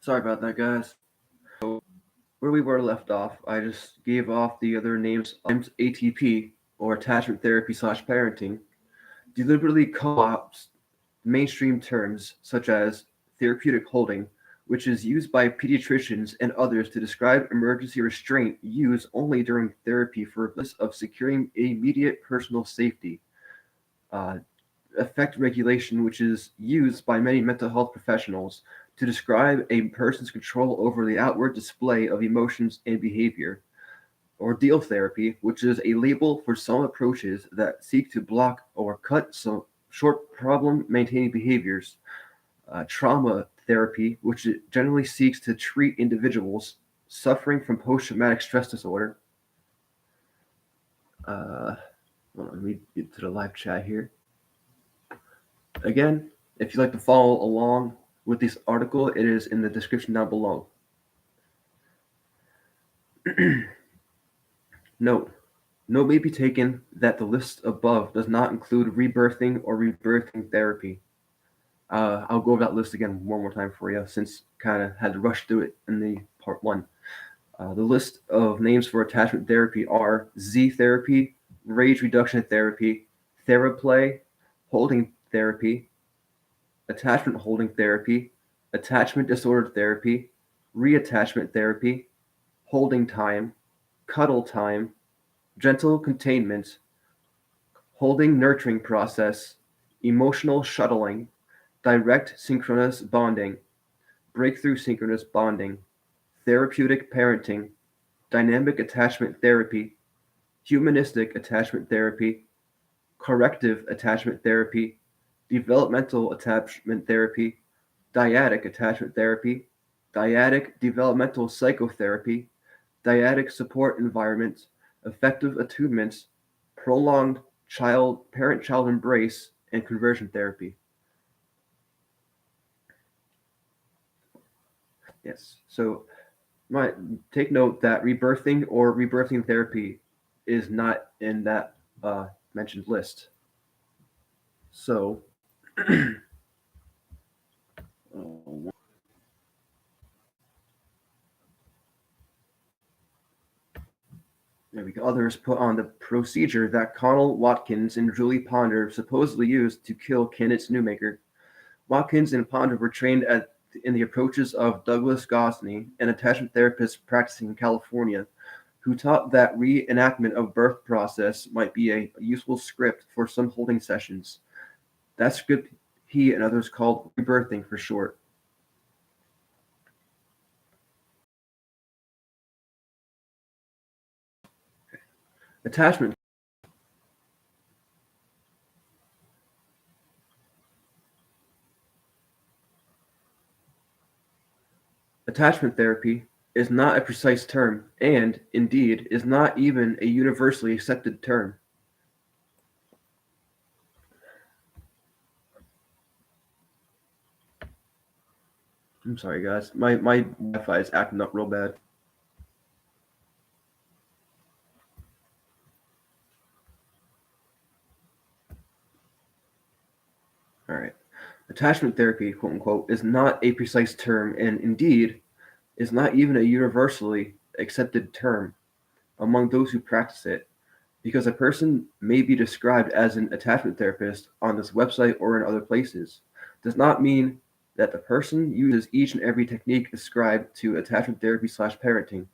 Sorry about that, guys. So, where we were left off, I just gave off the other names. ATP, or Attachment Therapy / Parenting, deliberately co-opts mainstream terms such as therapeutic holding, which is used by pediatricians and others to describe emergency restraint used only during therapy for the purpose of securing immediate personal safety. Uh, Affect regulation, which is used by many mental health professionals to describe a person's control over the outward display of emotions and behavior. Ordeal therapy, which is a label for some approaches that seek to block or cut some short problem maintaining behaviors. Trauma therapy, which generally seeks to treat individuals suffering from post traumatic stress disorder. Uh, Hold on, let me get to the live chat here. Again, if you'd like to follow along with this article, it is in the description down below. Note may be taken that the list above does not include rebirthing or rebirthing therapy. I'll go over that list again one more time for you, since kind of had to rush through it in the part one. The list of names for attachment therapy are Z therapy, rage reduction therapy, Theraplay, holding therapy, attachment holding therapy, attachment disorder therapy, reattachment therapy, holding time, cuddle time, gentle containment, holding nurturing process, emotional shuttling, direct synchronous bonding, breakthrough synchronous bonding, therapeutic parenting, dynamic attachment therapy, humanistic attachment therapy, corrective attachment therapy, developmental attachment therapy, dyadic attachment therapy, dyadic developmental psychotherapy, dyadic support environment, effective attunements, prolonged parent-child embrace, and conversion therapy. Yes, so take note that rebirthing or rebirthing therapy is not in that mentioned list. So, there we go. Others put on the procedure that Connell Watkins and Julie Ponder supposedly used to kill Kenneth Newmaker. Watkins and Ponder were trained in the approaches of Douglas Gosney, an attachment therapist practicing in California, who taught that reenactment of birth process might be a useful script for some holding sessions. That script he and others called rebirthing for short. Attachment Attachment therapy is not a precise term and, indeed, is not even a universally accepted term. I'm sorry, guys. My Wi-Fi is acting up real bad. All right. Attachment therapy, quote unquote, is not a precise term and, indeed, is not even a universally accepted term among those who practice it, because a person may be described as an attachment therapist on this website or in other places, does not mean that the person uses each and every technique ascribed to attachment therapy / parenting,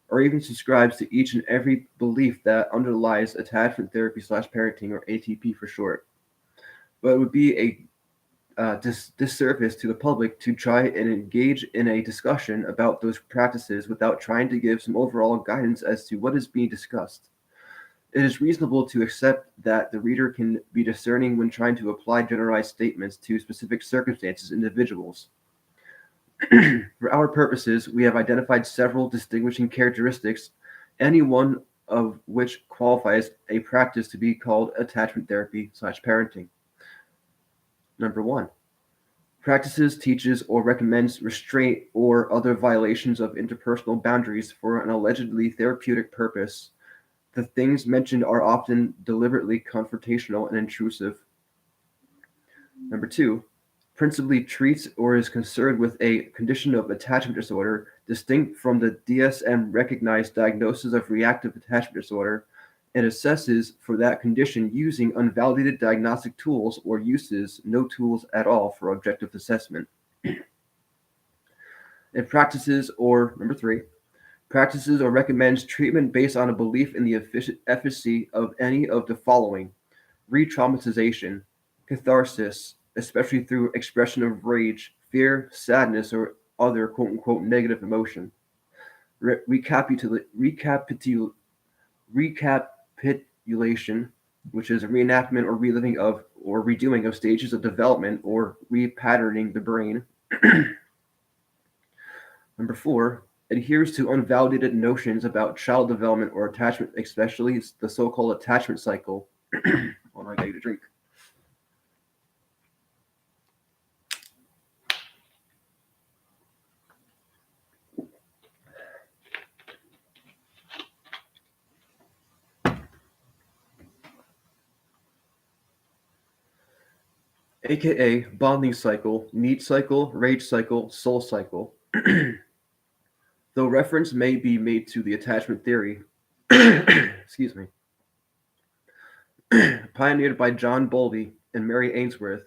or even subscribes to each and every belief that underlies attachment therapy / parenting, or ATP for short. But it would be a disservice to the public to try and engage in a discussion about those practices without trying to give some overall guidance as to what is being discussed. It is reasonable to accept that the reader can be discerning when trying to apply generalized statements to specific circumstances and individuals. For our purposes, we have identified several distinguishing characteristics, any one of which qualifies a practice to be called attachment therapy / parenting. Number 1. Practices, teaches, or recommends restraint or other violations of interpersonal boundaries for an allegedly therapeutic purpose. The things mentioned are often deliberately confrontational and intrusive. Number 2. principally treats or is concerned with a condition of attachment disorder distinct from the DSM-recognized diagnosis of reactive attachment disorder, and assesses for that condition using unvalidated diagnostic tools or uses no tools at all for objective assessment. It practices or, number 3, practices or recommends treatment based on a belief in the efficacy of any of the following: re-traumatization, catharsis, especially through expression of rage, fear, sadness, or other quote-unquote negative emotion, recapitulation, which is a reenactment or reliving of or redoing of stages of development or repatterning the brain. Number 4, adheres to unvalidated notions about child development or attachment, especially the so-called attachment cycle. Hold on, I gotta get a drink. AKA bonding cycle, need cycle, rage cycle, soul cycle. Though reference may be made to the attachment theory, excuse me, pioneered by John Bowlby and Mary Ainsworth,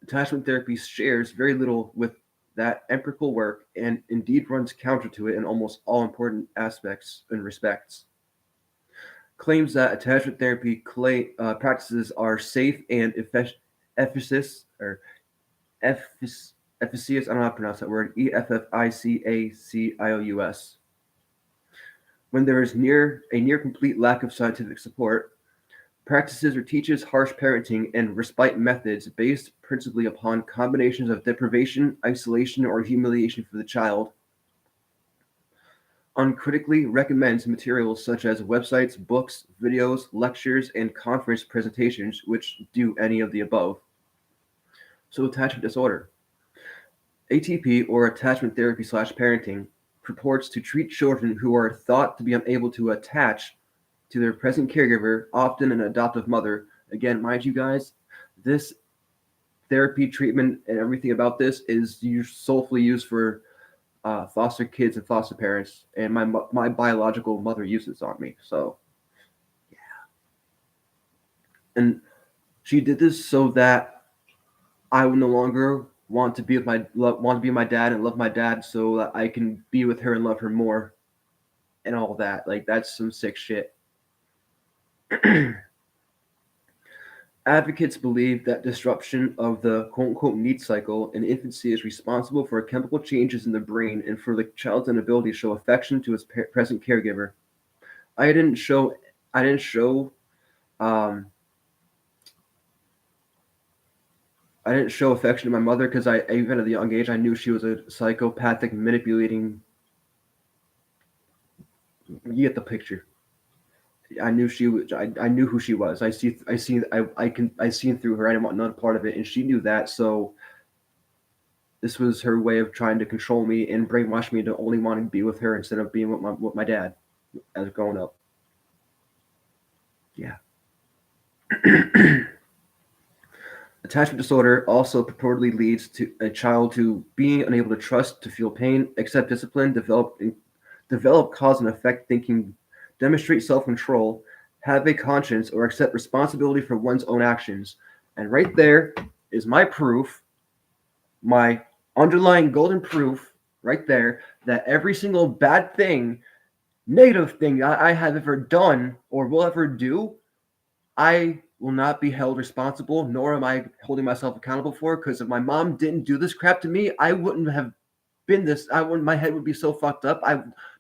attachment therapy shares very little with that empirical work and indeed runs counter to it in almost all important aspects and respects. Claims that attachment therapy practices are safe and efficacious, or efficacious, I don't know how to pronounce that word, efficacious, when there is a near complete lack of scientific support. Practices or teaches harsh parenting and respite methods based principally upon combinations of deprivation, isolation, or humiliation for the child. Uncritically recommends materials such as websites, books, videos, lectures, and conference presentations which do any of the above. So attachment disorder. ATP, or attachment therapy / parenting, purports to treat children who are thought to be unable to attach to their present caregiver, often an adoptive mother. Again, mind you guys, this therapy treatment and everything about this is solely used for foster kids and foster parents, and my biological mother uses on me. So, yeah. And she did this so that I would no longer want to be with my dad and love my dad, so that I can be with her and love her more, and all that. Like, that's some sick shit. Advocates believe that disruption of the quote-unquote need cycle in infancy is responsible for chemical changes in the brain and for the child's inability to show affection to his present caregiver. I didn't show affection to my mother because even at a young age, I knew she was a psychopathic, manipulating. You get the picture. I knew she was. I knew who she was. I seen through her. I didn't want none part of it, and she knew that. So this was her way of trying to control me and brainwash me to only wanting to be with her instead of being with my dad as growing up. Yeah. Attachment disorder also purportedly leads to a child to being unable to trust, to feel pain, accept discipline, develop cause and effect thinking, demonstrate self-control, have a conscience, or accept responsibility for one's own actions. And right there is my proof, my underlying golden proof right there, that every single bad thing, negative thing I have ever done or will ever do, I will not be held responsible, nor am I holding myself accountable for, because if my mom didn't do this crap to me, I wouldn't have been this. My head would be so fucked up.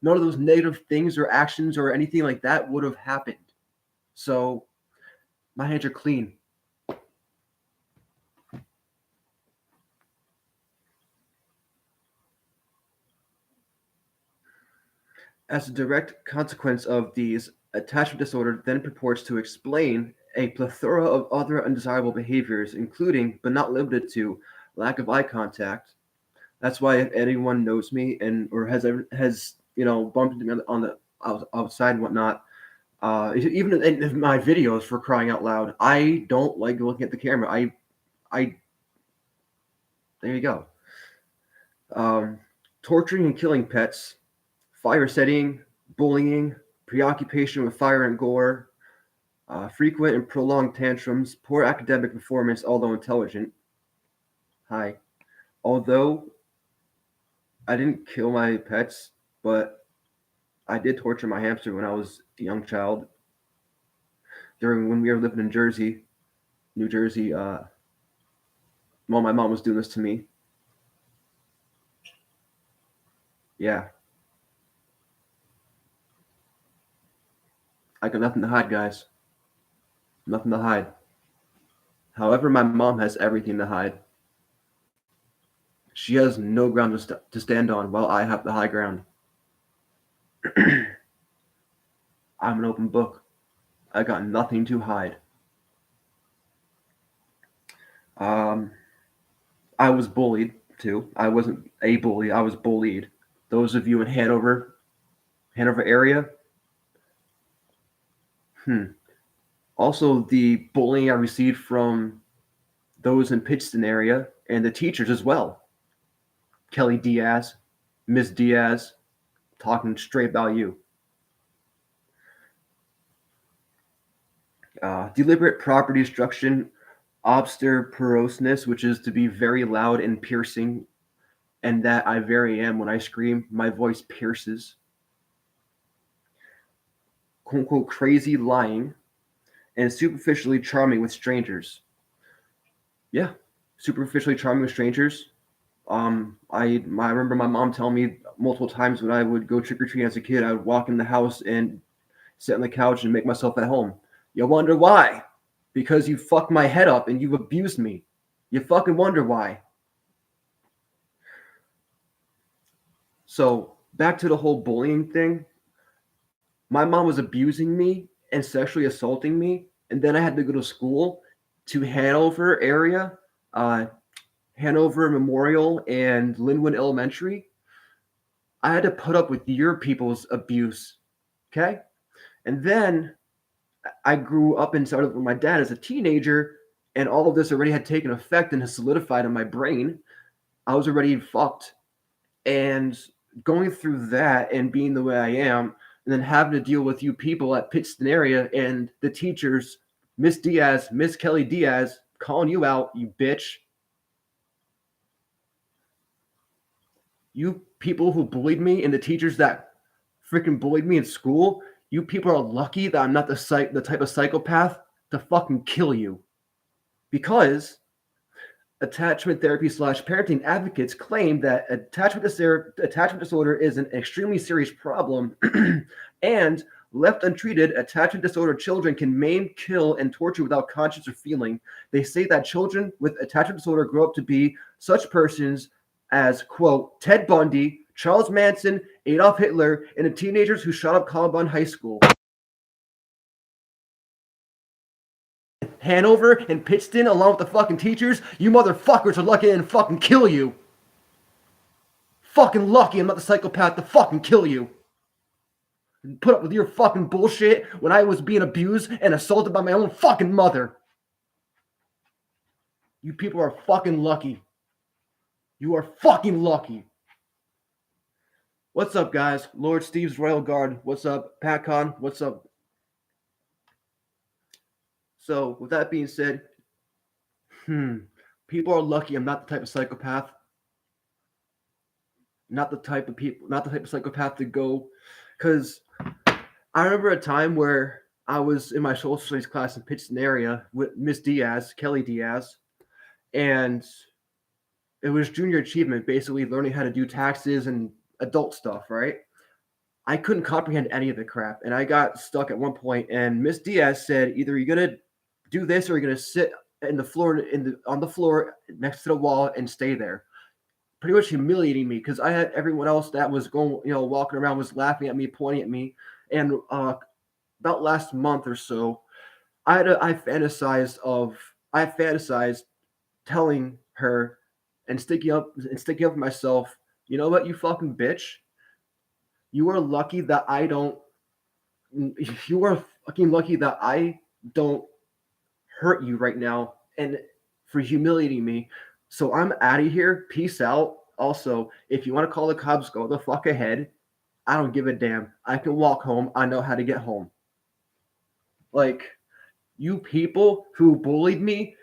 None of those negative things or actions or anything like that would have happened. So my hands are clean. As a direct consequence of these, attachment disorder then purports to explain a plethora of other undesirable behaviors, including, but not limited to, lack of eye contact. That's why if anyone knows me or has bumped into me on the outside and whatnot, even in my videos, for crying out loud, I don't like looking at the camera. There you go. Torturing and killing pets, fire setting, bullying, preoccupation with fire and gore, frequent and prolonged tantrums, poor academic performance, although intelligent. Hi. Although I didn't kill my pets, but I did torture my hamster when I was a young child. When we were living in New Jersey, my mom was doing this to me. Yeah. I got nothing to hide, guys. Nothing to hide. However, my mom has everything to hide. She has no ground to stand on, while I have the high ground. I'm an open book. I got nothing to hide. I was bullied too. I wasn't a bully. I was bullied. Those of you in Hanover area. Also, the bullying I received from those in Pittston area and the teachers as well. Kelly Diaz, Miss Diaz, talking straight about you. Deliberate property destruction, obstreperousness, which is to be very loud and piercing, and that I very am. When I scream, my voice pierces. Quote unquote crazy lying, and superficially charming with strangers. Yeah, superficially charming with strangers. I remember my mom telling me multiple times when I would go trick or treating as a kid, I would walk in the house and sit on the couch and make myself at home. You wonder why? Because you fucked my head up and you've abused me. You fucking wonder why. So back to the whole bullying thing. My mom was abusing me and sexually assaulting me, and then I had to go to school to Hanover area, Hanover Memorial and Linwood Elementary. I had to put up with your people's abuse, okay? And then I grew up and started with my dad as a teenager, and all of this already had taken effect and has solidified in my brain. I was already fucked. And going through that and being the way I am, and then having to deal with you people at Pittston area and the teachers, Miss Diaz, Miss Kelly Diaz, calling you out, you bitch. You people who bullied me and the teachers that freaking bullied me in school, you people are lucky that I'm not the type of psychopath to fucking kill you. Because attachment therapy / parenting advocates claim that attachment disorder is an extremely serious problem, and left untreated, attachment disorder children can maim, kill, and torture without conscience or feeling. They say that children with attachment disorder grow up to be such persons as, quote, Ted Bundy, Charles Manson, Adolf Hitler, and the teenagers who shot up Columbine High School. Hanover and Pittston, along with the fucking teachers, you motherfuckers are lucky I didn't fucking kill you. Fucking lucky I'm not the psychopath to fucking kill you. Put up with your fucking bullshit when I was being abused and assaulted by my own fucking mother. You people are fucking lucky. You are fucking lucky. What's up, guys? Lord Steve's Royal Guard. What's up? PatCon. What's up? So, with that being said, people are lucky I'm not the type of psychopath. Not the type of psychopath to go. Because I remember a time where I was in my social studies class in Pittston area with Miss Diaz, Kelly Diaz, and it was junior achievement, basically learning how to do taxes and adult stuff, right? I couldn't comprehend any of the crap, and I got stuck at one point, and Miss Diaz said, either you're going to do this or you're going to sit on the floor next to the wall and stay there. Pretty much humiliating me because I had everyone else that was going, walking around was laughing at me, pointing at me. And about last month or so, I fantasized telling her and sticking up for myself. You know what, you fucking bitch? You are lucky that I don't. You are fucking lucky that I don't hurt you right now, and for humiliating me. So I'm out of here. Peace out. Also, if you want to call the cops, go the fuck ahead. I don't give a damn. I can walk home. I know how to get home. Like, you people who bullied me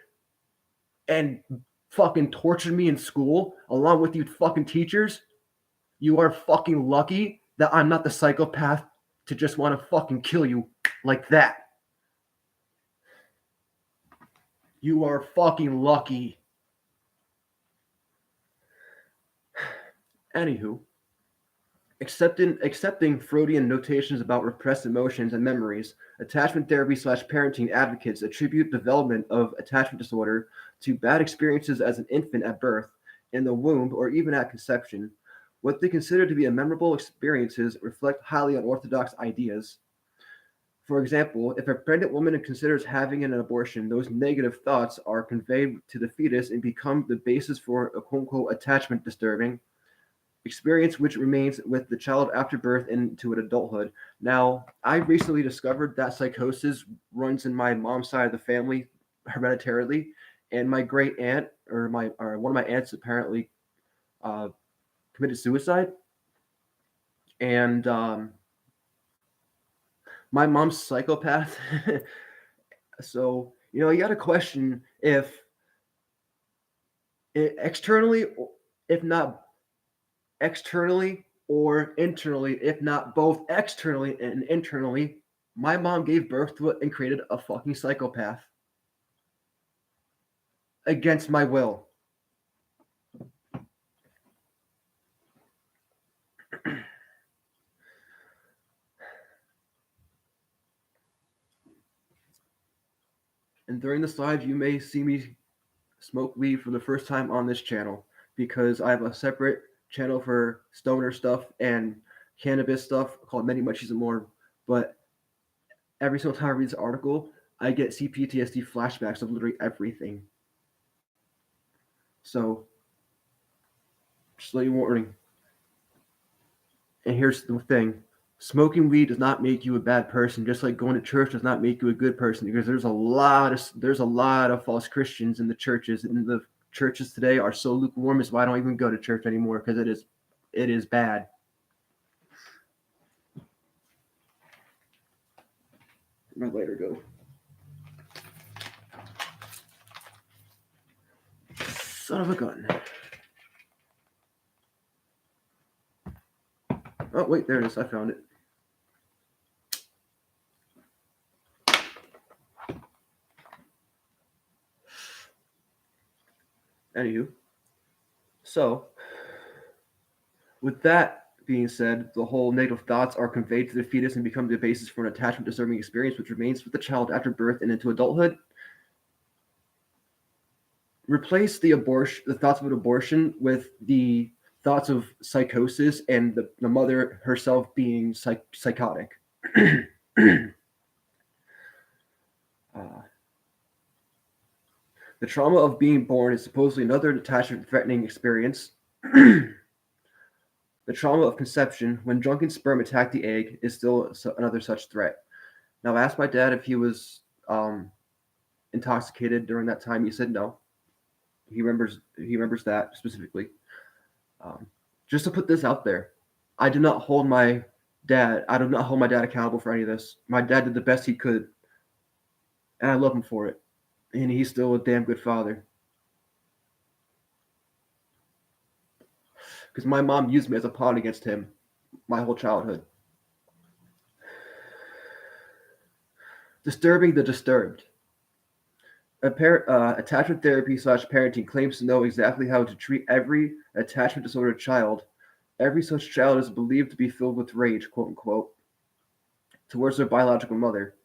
and fucking tortured me in school, along with you fucking teachers, you are fucking lucky that I'm not the psychopath to just want to fucking kill you like that. You are fucking lucky. Anywho, accepting Freudian notations about repressed emotions and memories, attachment therapy / parenting advocates attribute development of attachment disorder to bad experiences as an infant at birth, in the womb, or even at conception. What they consider to be memorable experiences reflect highly unorthodox ideas. For example, if a pregnant woman considers having an abortion, those negative thoughts are conveyed to the fetus and become the basis for a quote unquote attachment disturbing experience which remains with the child after birth into an adulthood. Now, I recently discovered that psychosis runs in my mom's side of the family hereditarily, and my great aunt or one of my aunts apparently uh, committed suicide, and my mom's psychopath. So you got to question if externally, if not externally or internally, if not both externally and internally, my mom gave birth to it and created a fucking psychopath against my will. And during the slides, you may see me smoke weed for the first time on this channel because I have a separate channel for stoner stuff and cannabis stuff called Many Muchies and More. But every single time I read this article, I get CPTSD flashbacks of literally everything. So, just let you warning. And here's the thing. Smoking weed does not make you a bad person, just like going to church does not make you a good person, because there's a lot of false Christians in the churches, and the churches today are so lukewarm is why I don't even go to church anymore, because it is bad. Where'd my lighter go? Son of a gun. Oh wait, there it is. I found it. Anywho, so with that being said, the whole negative thoughts are conveyed to the fetus and become the basis for an attachment disturbing experience, which remains with the child after birth and into adulthood. Replace the thoughts of an abortion with the thoughts of psychosis and the mother herself being psychotic. The trauma of being born is supposedly another attachment-threatening experience. The trauma of conception, when drunken sperm attacked the egg, is still another such threat. Now, I asked my dad if he was intoxicated during that time. He said no. He remembers that specifically. Just to put this out there, I do not hold my dad accountable for any of this. My dad did the best he could, and I love him for it. And he's still a damn good father. Because my mom used me as a pawn against him my whole childhood. Disturbing the disturbed. Attachment therapy / parenting claims to know exactly how to treat every attachment disordered child. Every such child is believed to be filled with rage, quote unquote, towards their biological mother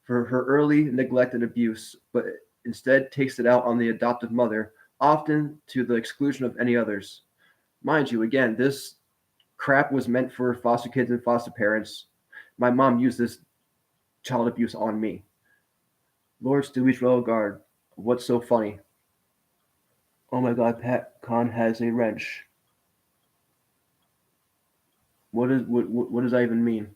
for her early neglect and abuse, but instead takes it out on the adoptive mother, often to the exclusion of any others. Mind you, again, this crap was meant for foster kids and foster parents. My mom used this child abuse on me. Lord Stewie's Royal Guard. What's so funny? Oh my god, Pat Con has a wrench. What does that even mean?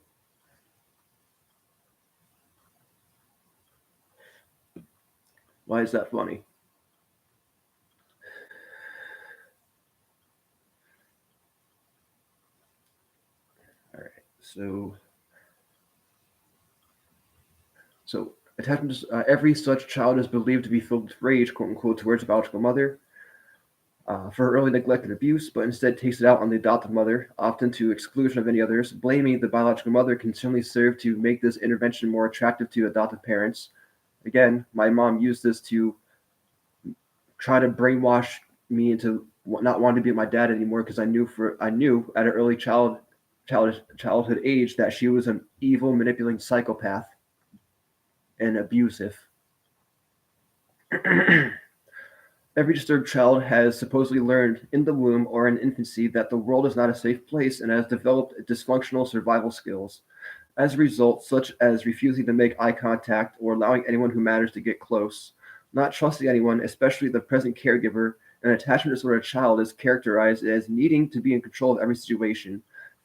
Why is that funny? So attachment. Every such child is believed to be filled with rage, quote unquote, towards the biological mother for her early neglect and abuse, but instead takes it out on the adoptive mother, often to exclusion of any others. Blaming the biological mother can certainly serve to make this intervention more attractive to adoptive parents. Again, my mom used this to try to brainwash me into not wanting to be with my dad anymore because I knew at an early childhood age that she was an evil, manipulating psychopath and abusive. Every disturbed child has supposedly learned in the womb or in infancy that the world is not a safe place and has developed dysfunctional survival skills. As a result, such as refusing to make eye contact or allowing anyone who matters to get close, not trusting anyone, especially the present caregiver, an attachment disorder child is characterized as needing to be in control of every situation,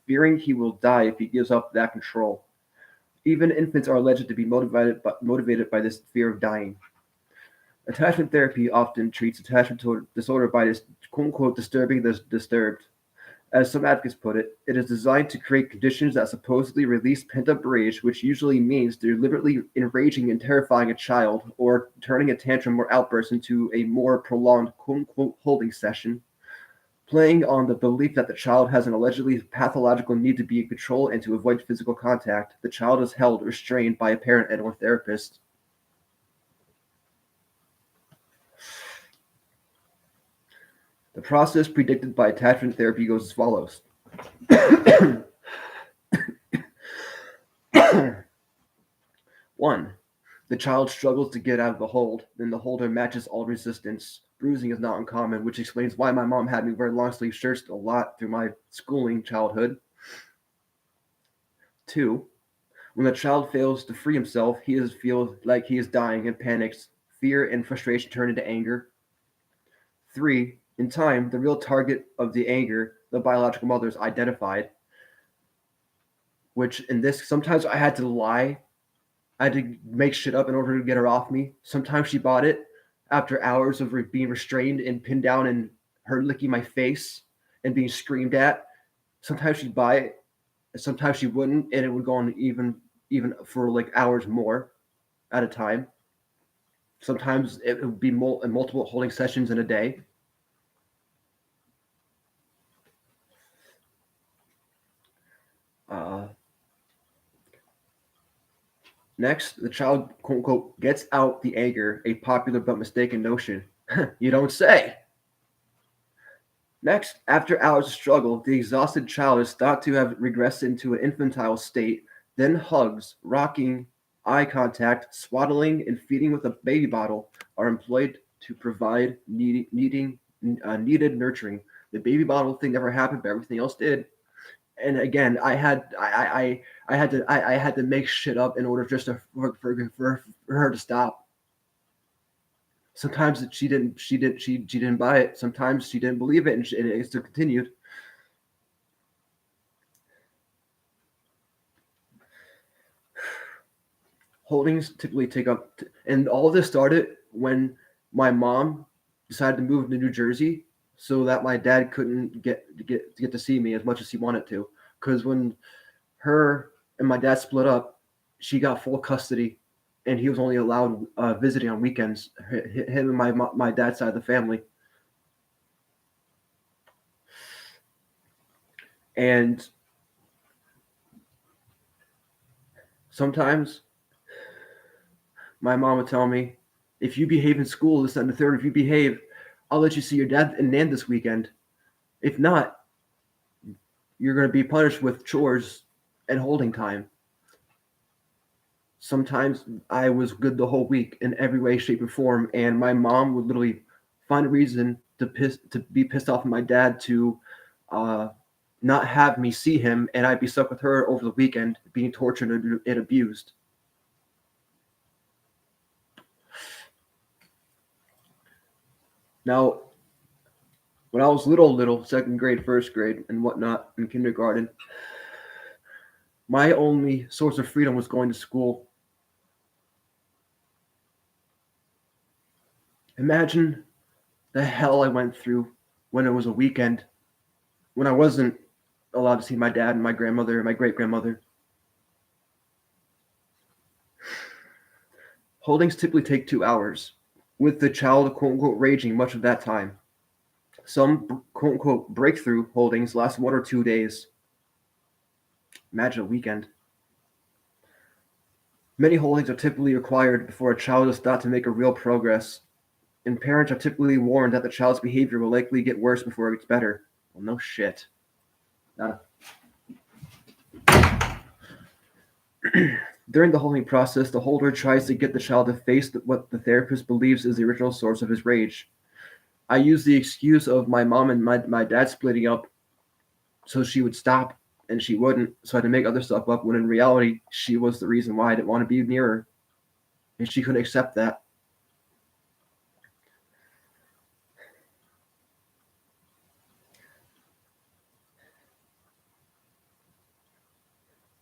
fearing he will die if he gives up that control. Even infants are alleged to be motivated by this fear of dying. Attachment therapy often treats attachment disorder by quote unquote disturbing the disturbed. As some advocates put it, it is designed to create conditions that supposedly release pent-up rage, which usually means deliberately enraging and terrifying a child, or turning a tantrum or outburst into a more prolonged quote-unquote holding session, playing on the belief that the child has an allegedly pathological need to be in control and to avoid physical contact. The child is held restrained by a parent and or therapist. The process predicted by attachment therapy goes as follows. 1. The child struggles to get out of the hold, then the holder matches all resistance. Bruising is not uncommon, which explains why my mom had me wear long sleeve shirts a lot through my schooling childhood. 2. When the child fails to free himself, he feels like he is dying and panics. Fear and frustration turn into anger. 3. In time, the real target of the anger, the biological mother, is identified, which in this, sometimes I had to lie. I had to make shit up in order to get her off me. Sometimes she bought it after hours of being restrained and pinned down and her licking my face and being screamed at. Sometimes she'd buy it, and sometimes she wouldn't, and it would go on even for like hours more at a time. Sometimes it would be multiple holding sessions in a day. Next, the child, quote unquote, gets out the anger, a popular but mistaken notion. You don't say. Next, after hours of struggle, the exhausted child is thought to have regressed into an infantile state, then hugs, rocking, eye contact, swaddling, and feeding with a baby bottle are employed to provide needed nurturing. The baby bottle thing never happened, but everything else did. And again, I had to make shit up in order just for her to stop. Sometimes she didn't buy it. Sometimes she didn't believe it, and it still continued. Holdings typically take up, and all of this started when my mom decided to move to New Jersey, so that my dad couldn't get to see me as much as he wanted to. Because when her and my dad split up, she got full custody, and he was only allowed visiting on weekends. Him and my dad's side of the family. And sometimes my mom would tell me, if you behave in school, this, that, and the third, if you behave, I'll let you see your dad and Nan this weekend. If not, you're going to be punished with chores and holding time. Sometimes I was good the whole week in every way, shape, or form, and my mom would literally find a reason to be pissed off at my dad to not have me see him, and I'd be stuck with her over the weekend, being tortured and abused. Now, when I was little, second grade, first grade, and whatnot in kindergarten, my only source of freedom was going to school. Imagine the hell I went through when it was a weekend, when I wasn't allowed to see my dad and my grandmother and my great-grandmother. Holdings typically take 2 hours, with the child quote-unquote raging much of that time. Some quote-unquote breakthrough holdings last 1 or 2 days. Imagine a weekend. Many holdings are typically required before a child is thought to make a real progress, and parents are typically warned that the child's behavior will likely get worse before it gets better. Well, no shit. During the holding process, the holder tries to get the child to face what the therapist believes is the original source of his rage. I use the excuse of my mom and my dad splitting up so she would stop, and she wouldn't, so I had to make other stuff up, when in reality, she was the reason why I didn't want to be near her, and she couldn't accept that.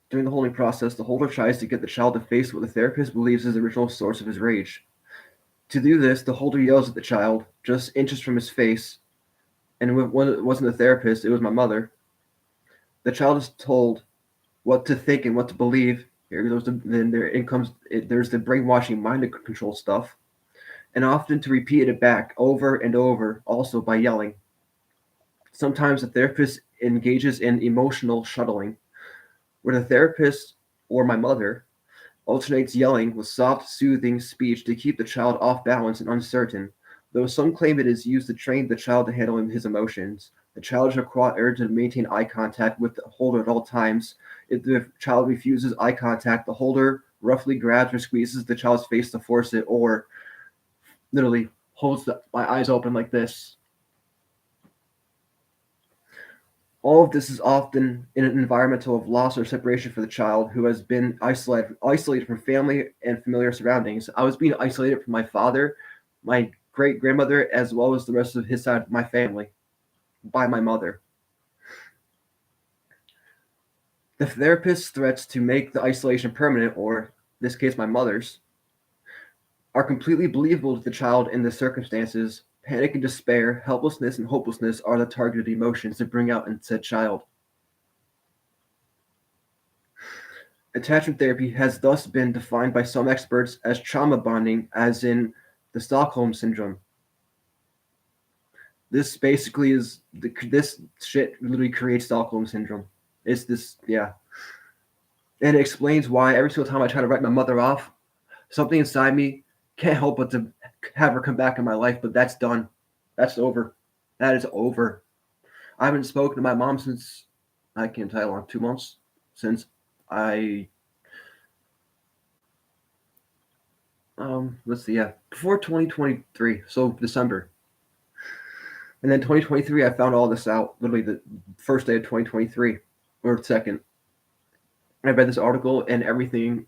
During the holding process, the holder tries to get the child to face what the therapist believes is the original source of his rage. To do this, the holder yells at the child, just inches from his face, and when it wasn't the therapist, it was my mother. The child is told what to think and what to believe. There's the brainwashing mind control stuff, and often to repeat it back over and over, also by yelling. Sometimes the therapist engages in emotional shuttling, where the therapist or my mother alternates yelling with soft, soothing speech to keep the child off balance and uncertain. Though some claim it is used to train the child to handle his emotions, the child is required to maintain eye contact with the holder at all times. If the child refuses eye contact, the holder roughly grabs or squeezes the child's face to force it, or literally holds my eyes open like this. All of this is often in an environment of loss or separation for the child, who has been isolated from family and familiar surroundings. I was being isolated from my father, my great-grandmother, as well as the rest of his side of my family, by my mother. The therapist's threats to make the isolation permanent, or in this case my mother's, are completely believable to the child in the circumstances. Panic and despair, helplessness and hopelessness are the targeted emotions to bring out in said child. Attachment therapy has thus been defined by some experts as trauma bonding, as in the Stockholm Syndrome. This basically is, this shit literally creates Stockholm Syndrome. It's this, yeah. And it explains why every single time I try to write my mother off, something inside me can't help but to have her come back in my life, but that's done. That's over. That is over. I haven't spoken to my mom since, I can't tell you how long, 2 months, since let's see, yeah, before 2023, so December. And then 2023, I found all this out, literally the first day of 2023, or second. I read this article and everything,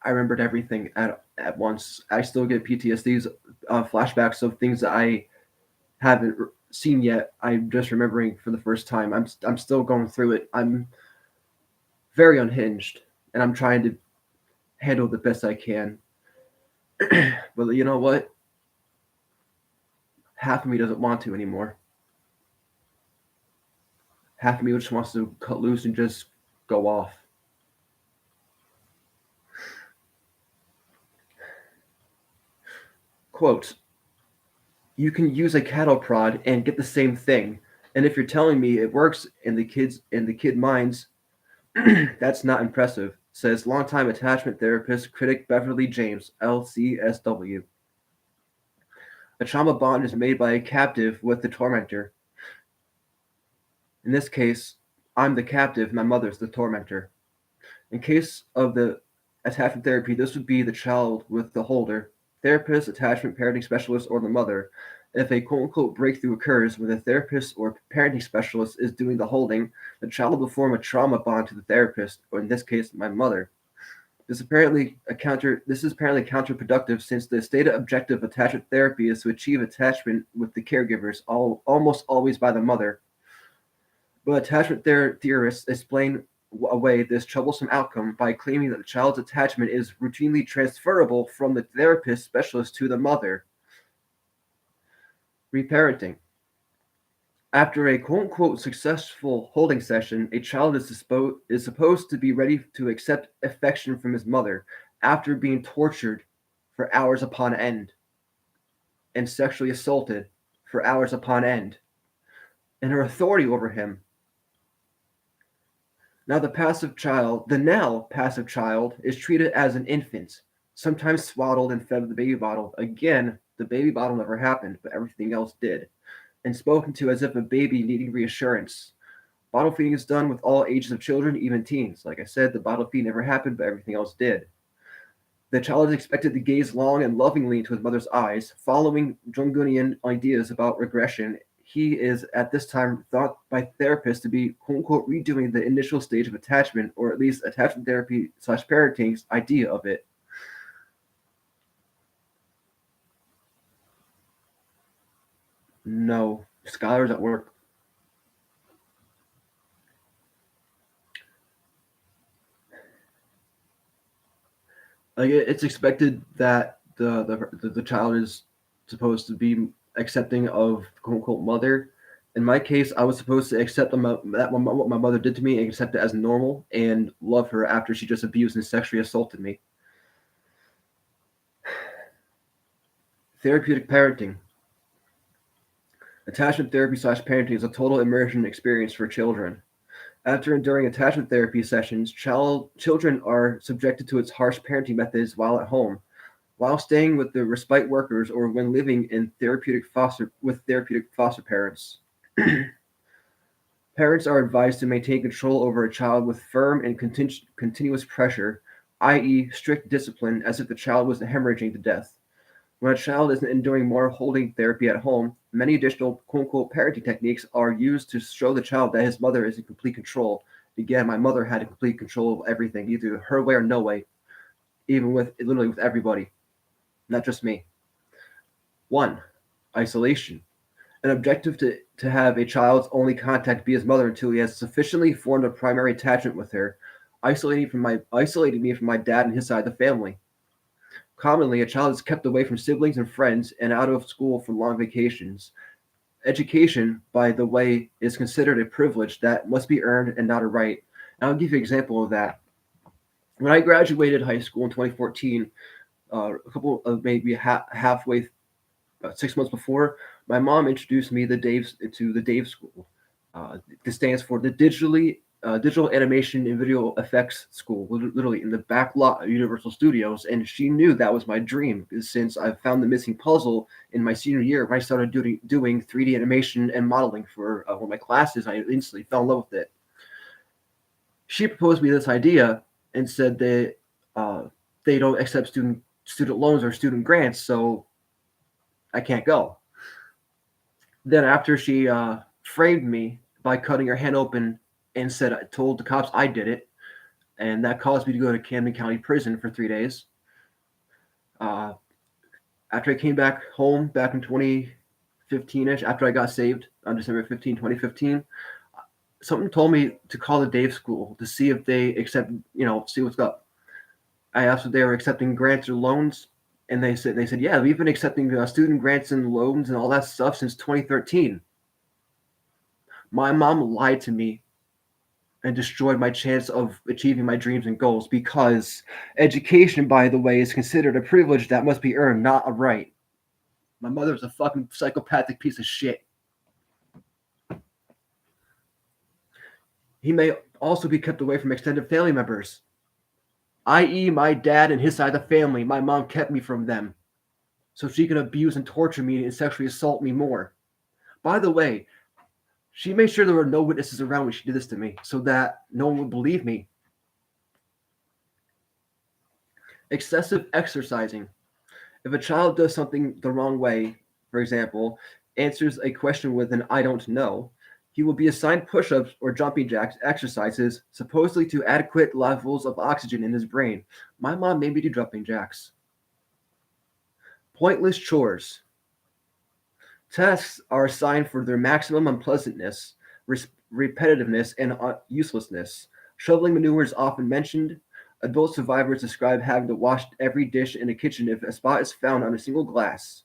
I remembered everything at once. I still get PTSDs, flashbacks of things that I haven't seen yet. I'm just remembering for the first time. I'm still going through it. I'm very unhinged, and I'm trying to handle it the best I can. But you know what? Half of me doesn't want to anymore. Half of me just wants to cut loose and just go off. Quote, you can use a cattle prod and get the same thing. And if you're telling me it works in the kid minds, that's not impressive, says longtime attachment therapist critic Beverly James, LCSW. A trauma bond is made by a captive with the tormentor. In this case, I'm the captive, my mother's the tormentor. In case of the attachment therapy, this would be the child with the holder, therapist, attachment parenting specialist, or the mother. If a quote-unquote breakthrough occurs when the therapist or parenting specialist is doing the holding, the child will form a trauma bond to the therapist, or in this case, my mother. This is apparently counterproductive, since the stated objective of attachment therapy is to achieve attachment with the caregivers, almost always by the mother. But attachment theorists explain away this troublesome outcome by claiming that the child's attachment is routinely transferable from the therapist specialist to the mother. Reparenting. After a quote-unquote successful holding session, a child is supposed to be ready to accept affection from his mother after being tortured for hours upon end and sexually assaulted for hours upon end, and her authority over him. The now passive child is treated as an infant, sometimes swaddled and fed with the baby bottle. Again, the baby bottle never happened, but everything else did, and spoken to as if a baby needing reassurance. Bottle feeding is done with all ages of children, even teens. Like I said, the bottle feed never happened, but everything else did. The child is expected to gaze long and lovingly into his mother's eyes, following Jungian ideas about regression. He is at this time thought by therapists to be quote unquote redoing the initial stage of attachment, or at least attachment therapy / parenting's idea of it. No, scholars at work. Like it's expected that the child is supposed to be accepting of quote unquote mother. In my case, I was supposed to accept what my mother did to me and accept it as normal and love her after she just abused and sexually assaulted me. Therapeutic parenting. Attachment therapy / parenting is a total immersion experience for children. After enduring attachment therapy sessions, children are subjected to its harsh parenting methods while at home, while staying with the respite workers, or when living in therapeutic foster parents. Parents are advised to maintain control over a child with firm and continuous pressure, i.e., strict discipline, as if the child was hemorrhaging to death. When a child is enduring more holding therapy at home, many additional quote unquote parenting techniques are used to show the child that his mother is in complete control. Again, my mother had complete control of everything, either her way or no way, even with literally with everybody, not just me. 1. Isolation. An objective to have a child's only contact be his mother until he has sufficiently formed a primary attachment with her, isolating me from my dad and his side of the family. Commonly, a child is kept away from siblings and friends and out of school for long vacations. Education, by the way, is considered a privilege that must be earned and not a right. And I'll give you an example of that. When I graduated high school in 2014, a couple of maybe halfway, 6 months before, my mom introduced me to the Dave School. This stands for the Digital Animation and Video Effects School, literally in the back lot of Universal Studios. And she knew that was my dream, since I found the missing puzzle in my senior year when I started doing 3D animation and modeling for one of my classes. I instantly fell in love with it. She proposed me this idea and said that they don't accept student loans or student grants, so I can't go. Then after she framed me by cutting her hand open and told the cops I did it, and that caused me to go to Camden County Prison for 3 days. After I came back home back in 2015-ish, after I got saved on December 15, 2015, something told me to call the Dave School to see if they accept, see what's up. I asked if they were accepting grants or loans, and they said, yeah, we've been accepting student grants and loans and all that stuff since 2013. My mom lied to me and destroyed my chance of achieving my dreams and goals, because education, by the way, is considered a privilege that must be earned, not a right. My mother's a fucking psychopathic piece of shit. He may also be kept away from extended family members, i.e., my dad and his side of the family. My mom kept me from them so she could abuse and torture me and sexually assault me more. By the way, she made sure there were no witnesses around when she did this to me so that no one would believe me. Excessive exercising. If a child does something the wrong way, for example, answers a question with an I don't know, he will be assigned push-ups or jumping jacks exercises, supposedly to adequate levels of oxygen in his brain. My mom made me do jumping jacks. Pointless chores. Tasks are assigned for their maximum unpleasantness, repetitiveness, and uselessness. Shoveling manure is often mentioned. Adult survivors describe having to wash every dish in the kitchen if a spot is found on a single glass.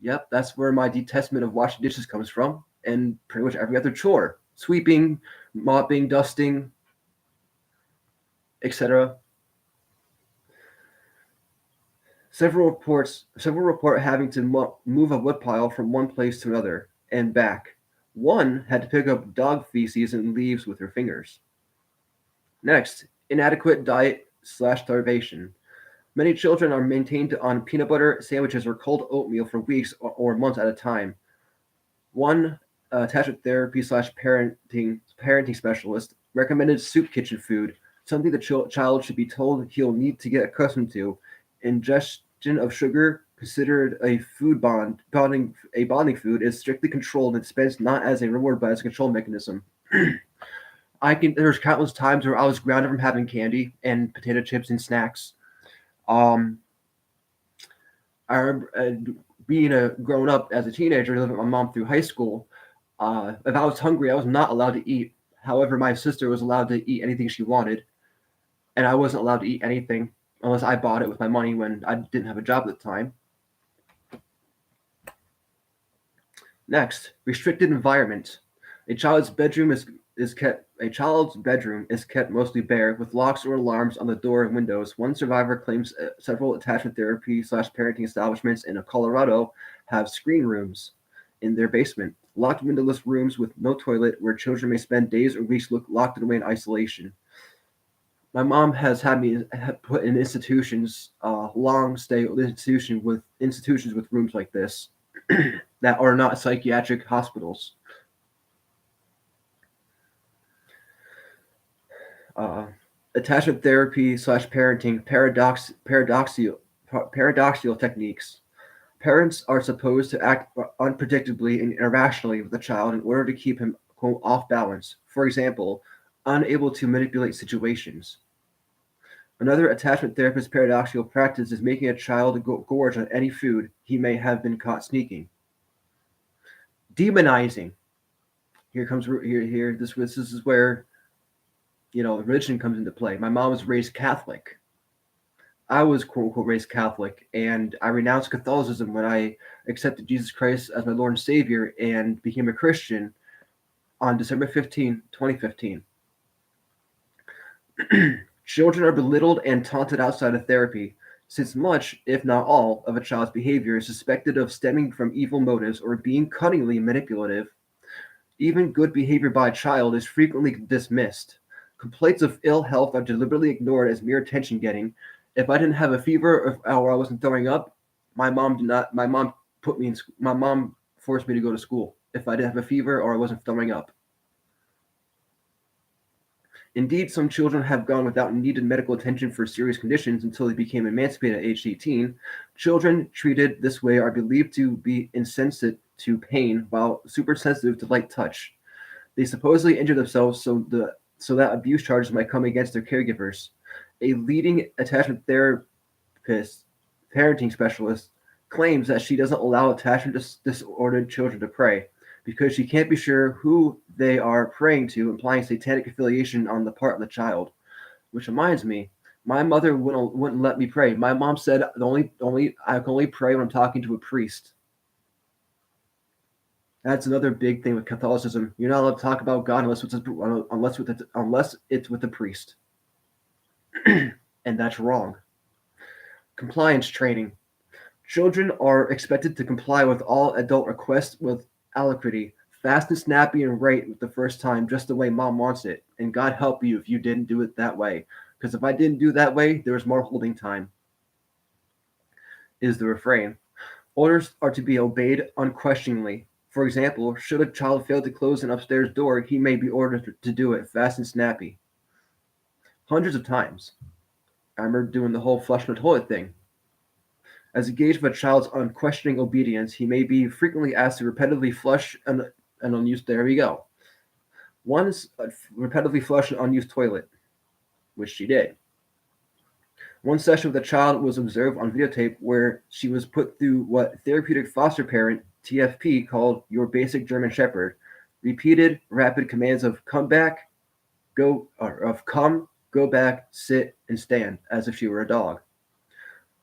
Yep, that's where my detestment of washing dishes comes from. and pretty much every other chore: sweeping, mopping, dusting, etc. Several report having to move a woodpile from one place to another and back. One had to pick up dog feces and leaves with her fingers. Next, inadequate diet/starvation. Many children are maintained on peanut butter, sandwiches, or cold oatmeal for weeks or months at a time. One attachment therapy/parenting specialist recommended soup kitchen food, something the child should be told he'll need to get accustomed to. Ingestion of sugar, considered a bonding food, is strictly controlled and dispensed not as a reward but as a control mechanism. There's countless times where I was grounded from having candy and potato chips and snacks. Um, I remember being grown up as a teenager, living with my mom through high school. If I was hungry, I was not allowed to eat. However, my sister was allowed to eat anything she wanted, and I wasn't allowed to eat anything unless I bought it with my money when I didn't have a job at the time. Next, restricted environment. A child's bedroom is kept mostly bare, with locks or alarms on the door and windows. One survivor claims several attachment therapy/parenting establishments in Colorado have screen rooms in their basement, locked windowless rooms with no toilet, where children may spend days or weeks locked away in isolation. My mom has had me put in institutions, long stay institutions with rooms like this that are not psychiatric hospitals. Attachment therapy/parenting paradoxical techniques. Parents are supposed to act unpredictably and irrationally with the child in order to keep him, quote, off balance. For example, unable to manipulate situations. Another attachment therapist paradoxical practice is making a child gorge on any food he may have been caught sneaking. Demonizing. This is where religion comes into play. My mom was raised Catholic. I was quote unquote raised Catholic, and I renounced Catholicism when I accepted Jesus Christ as my Lord and Savior and became a Christian on December 15, 2015. Children are belittled and taunted outside of therapy, since much, if not all, of a child's behavior is suspected of stemming from evil motives or being cunningly manipulative. Even good behavior by a child is frequently dismissed. Complaints of ill health are deliberately ignored as mere attention-getting. If I didn't have a fever or I wasn't throwing up, my mom forced me to go to school if I didn't have a fever or I wasn't throwing up. Indeed, some children have gone without needed medical attention for serious conditions until they became emancipated at age 18. Children treated this way are believed to be insensitive to pain, while supersensitive to light touch. They supposedly injure themselves so that abuse charges might come against their caregivers. A leading attachment therapist, parenting specialist, claims that she doesn't allow attachment disordered children to pray because she can't be sure who they are praying to, implying satanic affiliation on the part of the child. Which reminds me, my mother wouldn't let me pray. My mom said I can only pray when I'm talking to a priest. That's another big thing with Catholicism. You're not allowed to talk about God unless it's with a priest, and that's wrong. Compliance training. Children are expected to comply with all adult requests with alacrity, fast and snappy and right with the first time, just the way mom wants it. And God help you if you didn't do it that way. Because if I didn't do that way, there was more holding time. Is the refrain. Orders are to be obeyed unquestioningly. For example, should a child fail to close an upstairs door, he may be ordered to do it fast and snappy. Hundreds of times. I remember doing the whole flush the toilet thing. As a gauge of a child's unquestioning obedience, he may be frequently asked to repetitively flush an unused. There we go. Once repetitively flush an unused toilet, which she did. One session with a child was observed on videotape where she was put through what therapeutic foster parent TFP called your basic German Shepherd, repeated rapid commands of come back, go back, sit, and stand, as if she were a dog.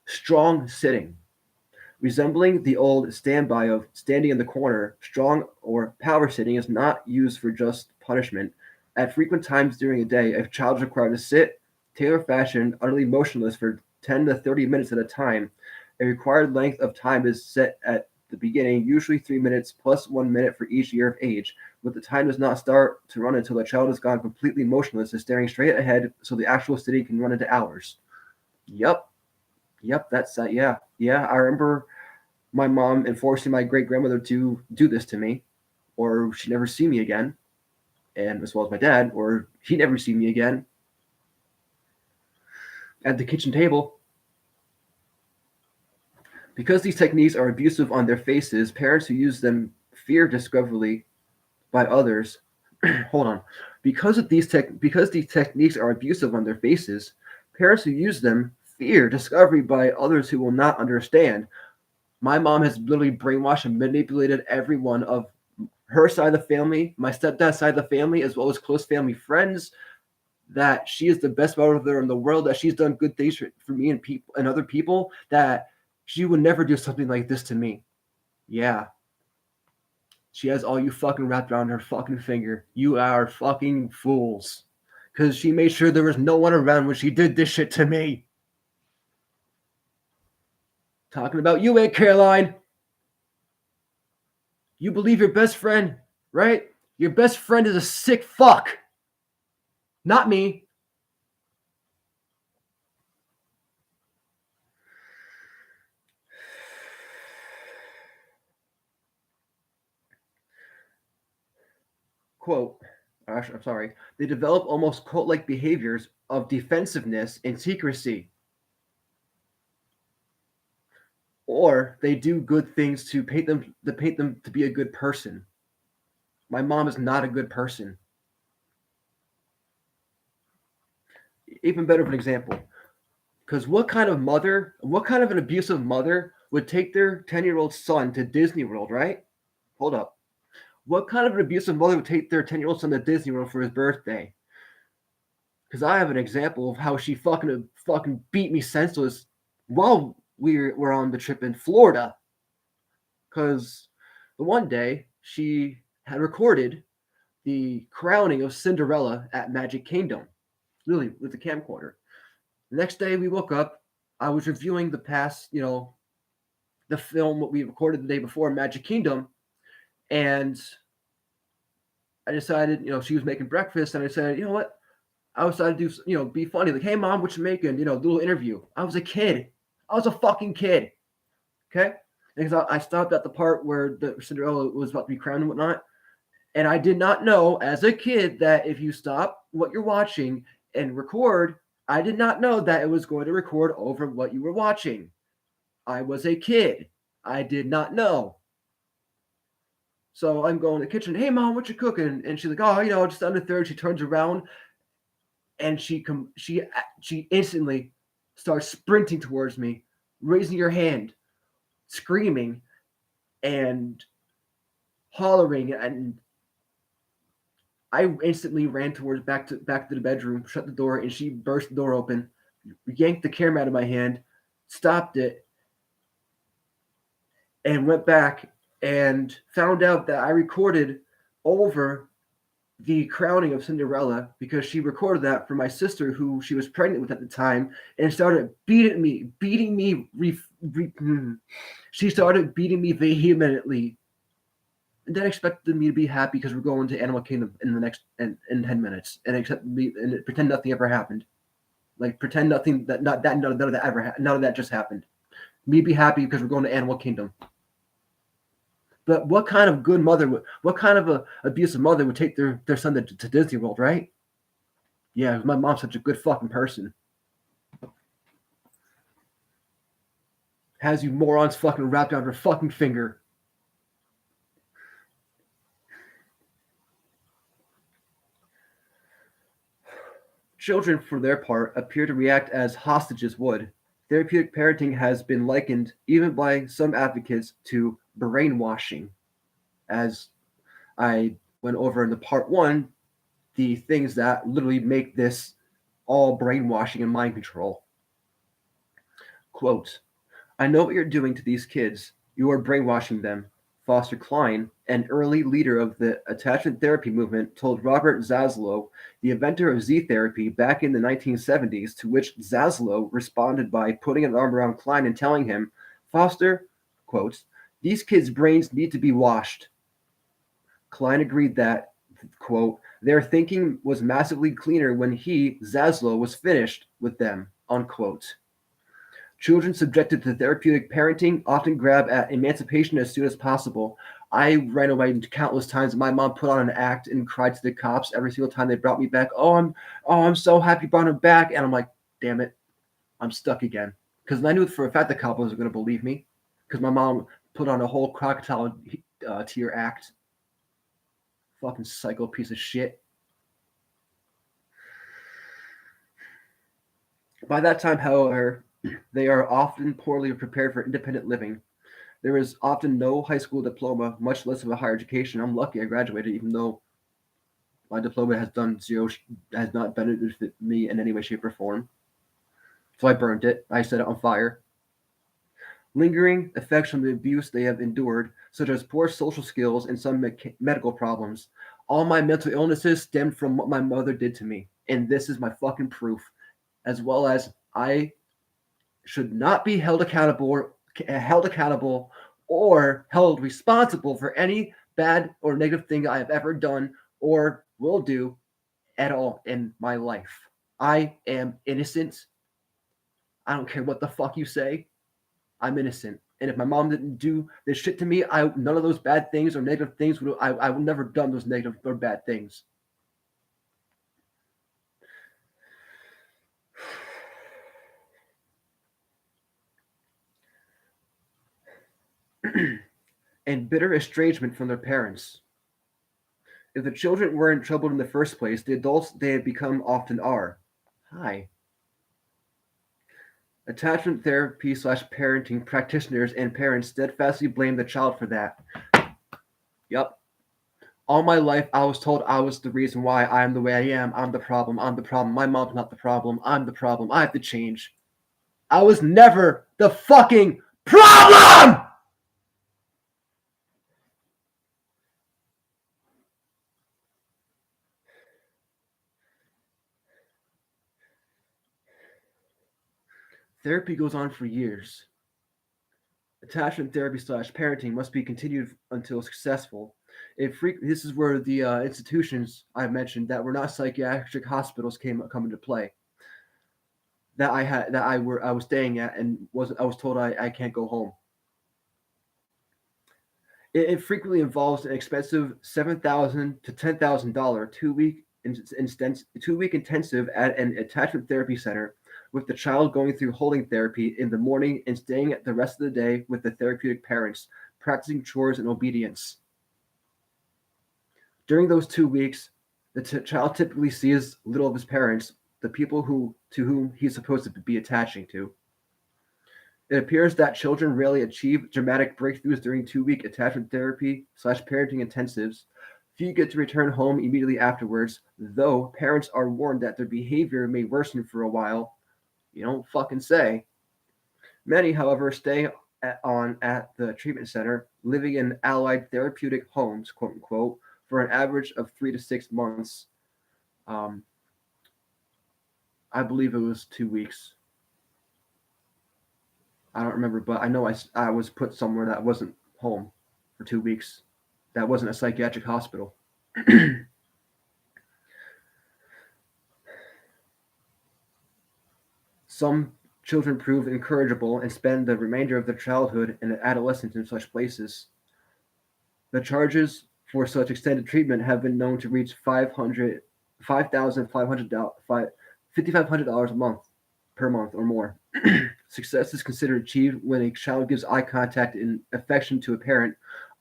Strong sitting. Resembling the old standby of standing in the corner, strong or power sitting is not used for just punishment. At frequent times during a day, a child is required to sit, tailor fashion, utterly motionless for 10 to 30 minutes at a time. A required length of time is set at the beginning, usually 3 minutes plus 1 minute for each year of age, but the time does not start to run until the child has gone completely motionless and staring straight ahead, so the actual sitting can run into hours. Yep, that's yeah. I remember my mom enforcing my great grandmother to do this to me, or she'd never see me again, and as well as my dad, or he'd never see me again. At the kitchen table, because these techniques are abusive on their faces, parents who use them fear discovery by others. Hold on. Because these techniques are abusive on their faces, parents who use them fear discovery by others who will not understand. My mom has literally brainwashed and manipulated everyone of her side of the family, my stepdad's side of the family, as well as close family friends, that she is the best mother in the world, that she's done good things for me and people and other people, that she would never do something like this to me. Yeah. She has all you fucking wrapped around her fucking finger. You are fucking fools. Because she made sure there was no one around when she did this shit to me. Talking about you, Aunt Caroline. You believe your best friend, right? Your best friend is a sick fuck. Not me. Quote, I'm sorry. They develop almost cult-like behaviors of defensiveness and secrecy. Or they do good things to paint them to be a good person. My mom is not a good person. Even better of an example. Because what kind of an abusive mother would take their 10-year-old son to Disney World, right? Hold up. What kind of an abusive mother would take their 10-year-old son to Disney World for his birthday? Because I have an example of how she fucking beat me senseless while we were on the trip in Florida. Because the one day she had recorded the crowning of Cinderella at Magic Kingdom, literally with the camcorder. The next day we woke up. I was reviewing the past, the film what we recorded the day before, Magic Kingdom, and I decided, she was making breakfast, and I said, you know what? I decided to do, be funny, like, hey mom, what you making? Little interview. I was a kid. I was a fucking kid. Okay, because I stopped at the part where the Cinderella was about to be crowned and whatnot, and I did not know as a kid that if you stop what you're watching and record, I did not know that it was going to record over what you were watching. I was a kid. I did not know. So I'm going to the kitchen. Hey, mom, what you cooking? And she's like, oh, just under third. She turns around, and she instantly starts sprinting towards me, raising her hand, screaming, and hollering. And I instantly ran towards back to the bedroom, shut the door, and she burst the door open, yanked the camera out of my hand, stopped it, and went back and found out that I recorded over the crowning of Cinderella because she recorded that for my sister who she was pregnant with at the time and started beating me. She started beating me vehemently and then expected me to be happy because we're going to Animal Kingdom in the next in 10 minutes and pretend nothing ever happened. Like pretend nothing that none of that ever none of that just happened. Me be happy because we're going to Animal Kingdom. But what kind of good mother what kind of a abusive mother would take their son to Disney World, right? Yeah, my mom's such a good fucking person. Has you morons fucking wrapped around her fucking finger. Children, for their part, appear to react as hostages would. Therapeutic parenting has been likened, even by some advocates, to brainwashing. As I went over in the part one, the things that literally make this all brainwashing and mind control. Quote, I know what you're doing to these kids. You are brainwashing them. Foster Cline, an early leader of the attachment therapy movement, told Robert Zaslow, the inventor of Z therapy, back in the 1970s, to which Zaslow responded by putting an arm around Cline and telling him, Foster, quotes, these kids' brains need to be washed. Cline agreed that, quote, their thinking was massively cleaner when he, Zaslow, was finished with them, unquote. Children subjected to therapeutic parenting often grab at emancipation as soon as possible. I ran away countless times. My mom put on an act and cried to the cops every single time they brought me back. I'm so happy you brought him back. And I'm like, damn it, I'm stuck again. Because I knew for a fact the cops wasn't going to believe me. Because my mom put on a whole crocodile tear act. Fucking psycho piece of shit. By that time, however, they are often poorly prepared for independent living. There is often no high school diploma, much less of a higher education. I'm lucky I graduated, even though my diploma has not benefited me in any way, shape, or form. So I burned it. I set it on fire. Lingering effects from the abuse they have endured, such as poor social skills and some medical problems. All my mental illnesses stemmed from what my mother did to me. And this is my fucking proof. As well as I should not be held accountable or held responsible for any bad or negative thing I have ever done or will do at all in my life. I am innocent. I don't care what the fuck you say. I'm innocent. And if my mom didn't do this shit to me, none of those bad things or negative things I would never done those negative or bad things. And bitter estrangement from their parents. If the children were in trouble in the first place, the adults they have become often are. Hi. Attachment therapy / parenting practitioners and parents steadfastly blame the child for that. Yup. All my life, I was told I was the reason why I am the way I am. I'm the problem. I'm the problem. My mom's not the problem. I'm the problem. I have to change. I was never the fucking problem! Therapy goes on for years. Attachment therapy / parenting must be continued until successful. This is where the institutions I mentioned that were not psychiatric hospitals come into play. That I was staying at and I was told I can't go home. It frequently involves an expensive $7,000 to $10,000 two-week intensive at an attachment therapy center, with the child going through holding therapy in the morning and staying the rest of the day with the therapeutic parents, practicing chores and obedience. During those 2 weeks, the child typically sees little of his parents, the people to whom he's supposed to be attaching to. It appears that children rarely achieve dramatic breakthroughs during 2-week attachment therapy / parenting intensives. Few get to return home immediately afterwards, though parents are warned that their behavior may worsen for a while. You don't fucking say. Many, however, stay at the treatment center, living in allied therapeutic homes, quote unquote, for an average of 3 to 6 months. I believe it was 2 weeks. I don't remember, but I know I was put somewhere that wasn't home for 2 weeks. That wasn't a psychiatric hospital. Some children prove incorrigible and spend the remainder of their childhood and adolescence in such places. The charges for such extended treatment have been known to reach $5,500 a month per month or more. Success is considered achieved when a child gives eye contact and affection to a parent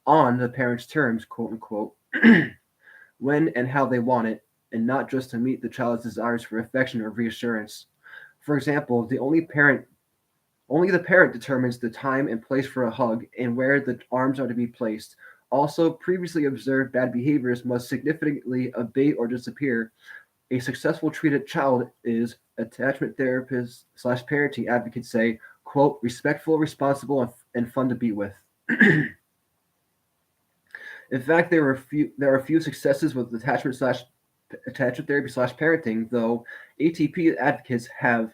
on the parent's terms, quote unquote, when and how they want it, and not just to meet the child's desires for affection or reassurance. For example, only the parent determines the time and place for a hug and where the arms are to be placed. Also, previously observed bad behaviors must significantly abate or disappear. A successful treated child is, attachment therapists / parenting advocates say, quote, respectful, responsible, and fun to be with. In fact, there are a few successes with attachment therapy / parenting, though ATP advocates have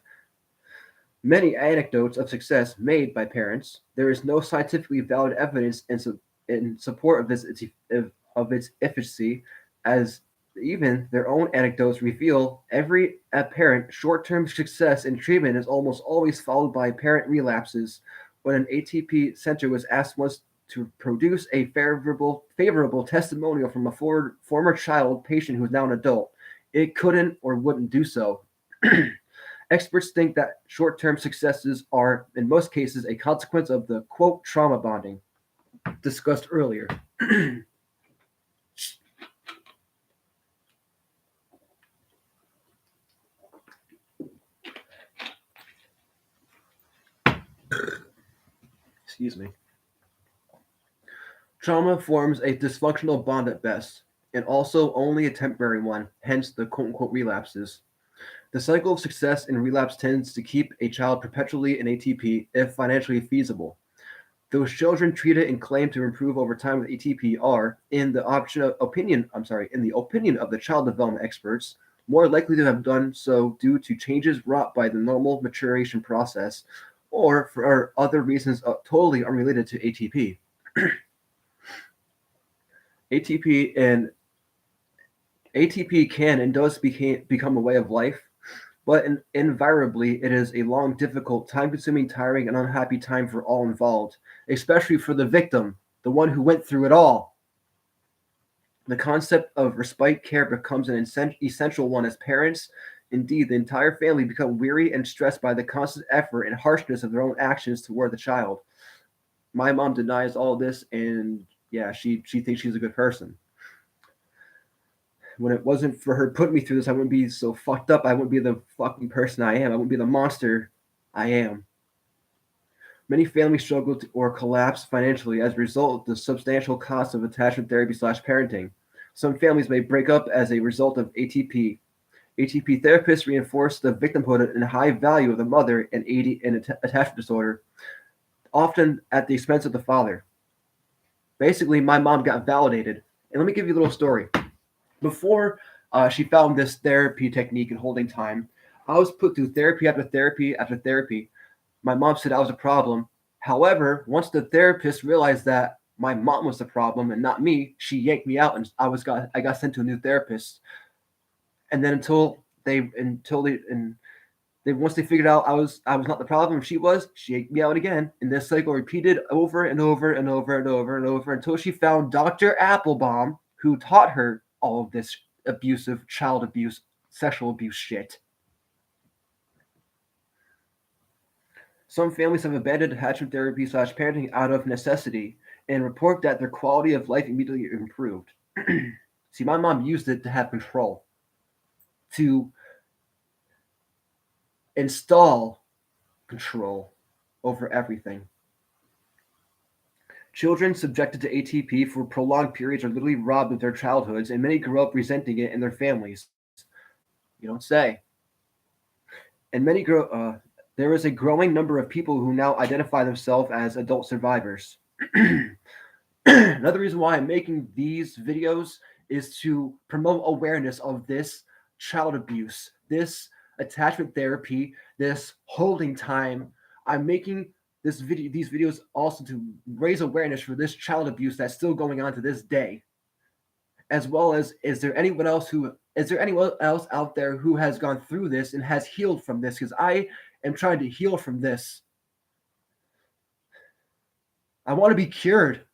many anecdotes of success made by parents. There is no scientifically valid evidence in support of its efficacy, as even their own anecdotes reveal every apparent short-term success in treatment is almost always followed by apparent relapses. When an ATP center was asked once to produce a favorable testimonial from a former child patient who is now an adult, it couldn't or wouldn't do so. Experts think that short-term successes are, in most cases, a consequence of the, quote, trauma bonding discussed earlier. Excuse me. Trauma forms a dysfunctional bond at best, and also only a temporary one, hence the quote-unquote relapses. The cycle of success and relapse tends to keep a child perpetually in ATP if financially feasible. Those children treated and claimed to improve over time with ATP are, in the opinion of the child development experts, more likely to have done so due to changes wrought by the normal maturation process, or for other reasons totally unrelated to ATP. ATP can and does become a way of life, but invariably it is a long, difficult, time-consuming, tiring, and unhappy time for all involved, especially for the victim, the one who went through it all. The concept of respite care becomes an essential one as parents, indeed the entire family, become weary and stressed by the constant effort and harshness of their own actions toward the child. My mom denies all this, and yeah, she thinks she's a good person. When it wasn't for her putting me through this, I wouldn't be so fucked up. I wouldn't be the fucking person I am. I wouldn't be the monster I am. Many families struggle or collapse financially as a result of the substantial cost of attachment therapy / parenting. Some families may break up as a result of ATP. ATP therapists reinforce the victimhood and high value of the mother in attachment disorder, often at the expense of the father. Basically, my mom got validated. And let me give you a little story. Before she found this therapy technique in holding time, I was put through therapy after therapy after therapy. My mom said I was a problem. However, once the therapist realized that my mom was the problem and not me, she yanked me out, and I got sent to a new therapist. And then once they figured out I was not the problem, she yanked me out again. And this cycle repeated over and over and over and over and over until she found Dr. Applebaum, who taught her all of this abusive, child abuse, sexual abuse shit. Some families have abandoned attachment therapy / parenting out of necessity and report that their quality of life immediately improved. See, my mom used it to have control, to install control over everything. Children subjected to ATP for prolonged periods are literally robbed of their childhoods, and many grow up resenting it in their families. You don't say. And there is a growing number of people who now identify themselves as adult survivors. Another reason why I'm making these videos is to promote awareness of this child abuse, this attachment therapy, this holding time. I'm making these videos also to raise awareness for this child abuse that's still going on to this day, as well as is there anyone else out there who has gone through this and has healed from this? Because I am trying to heal from this. I want to be cured.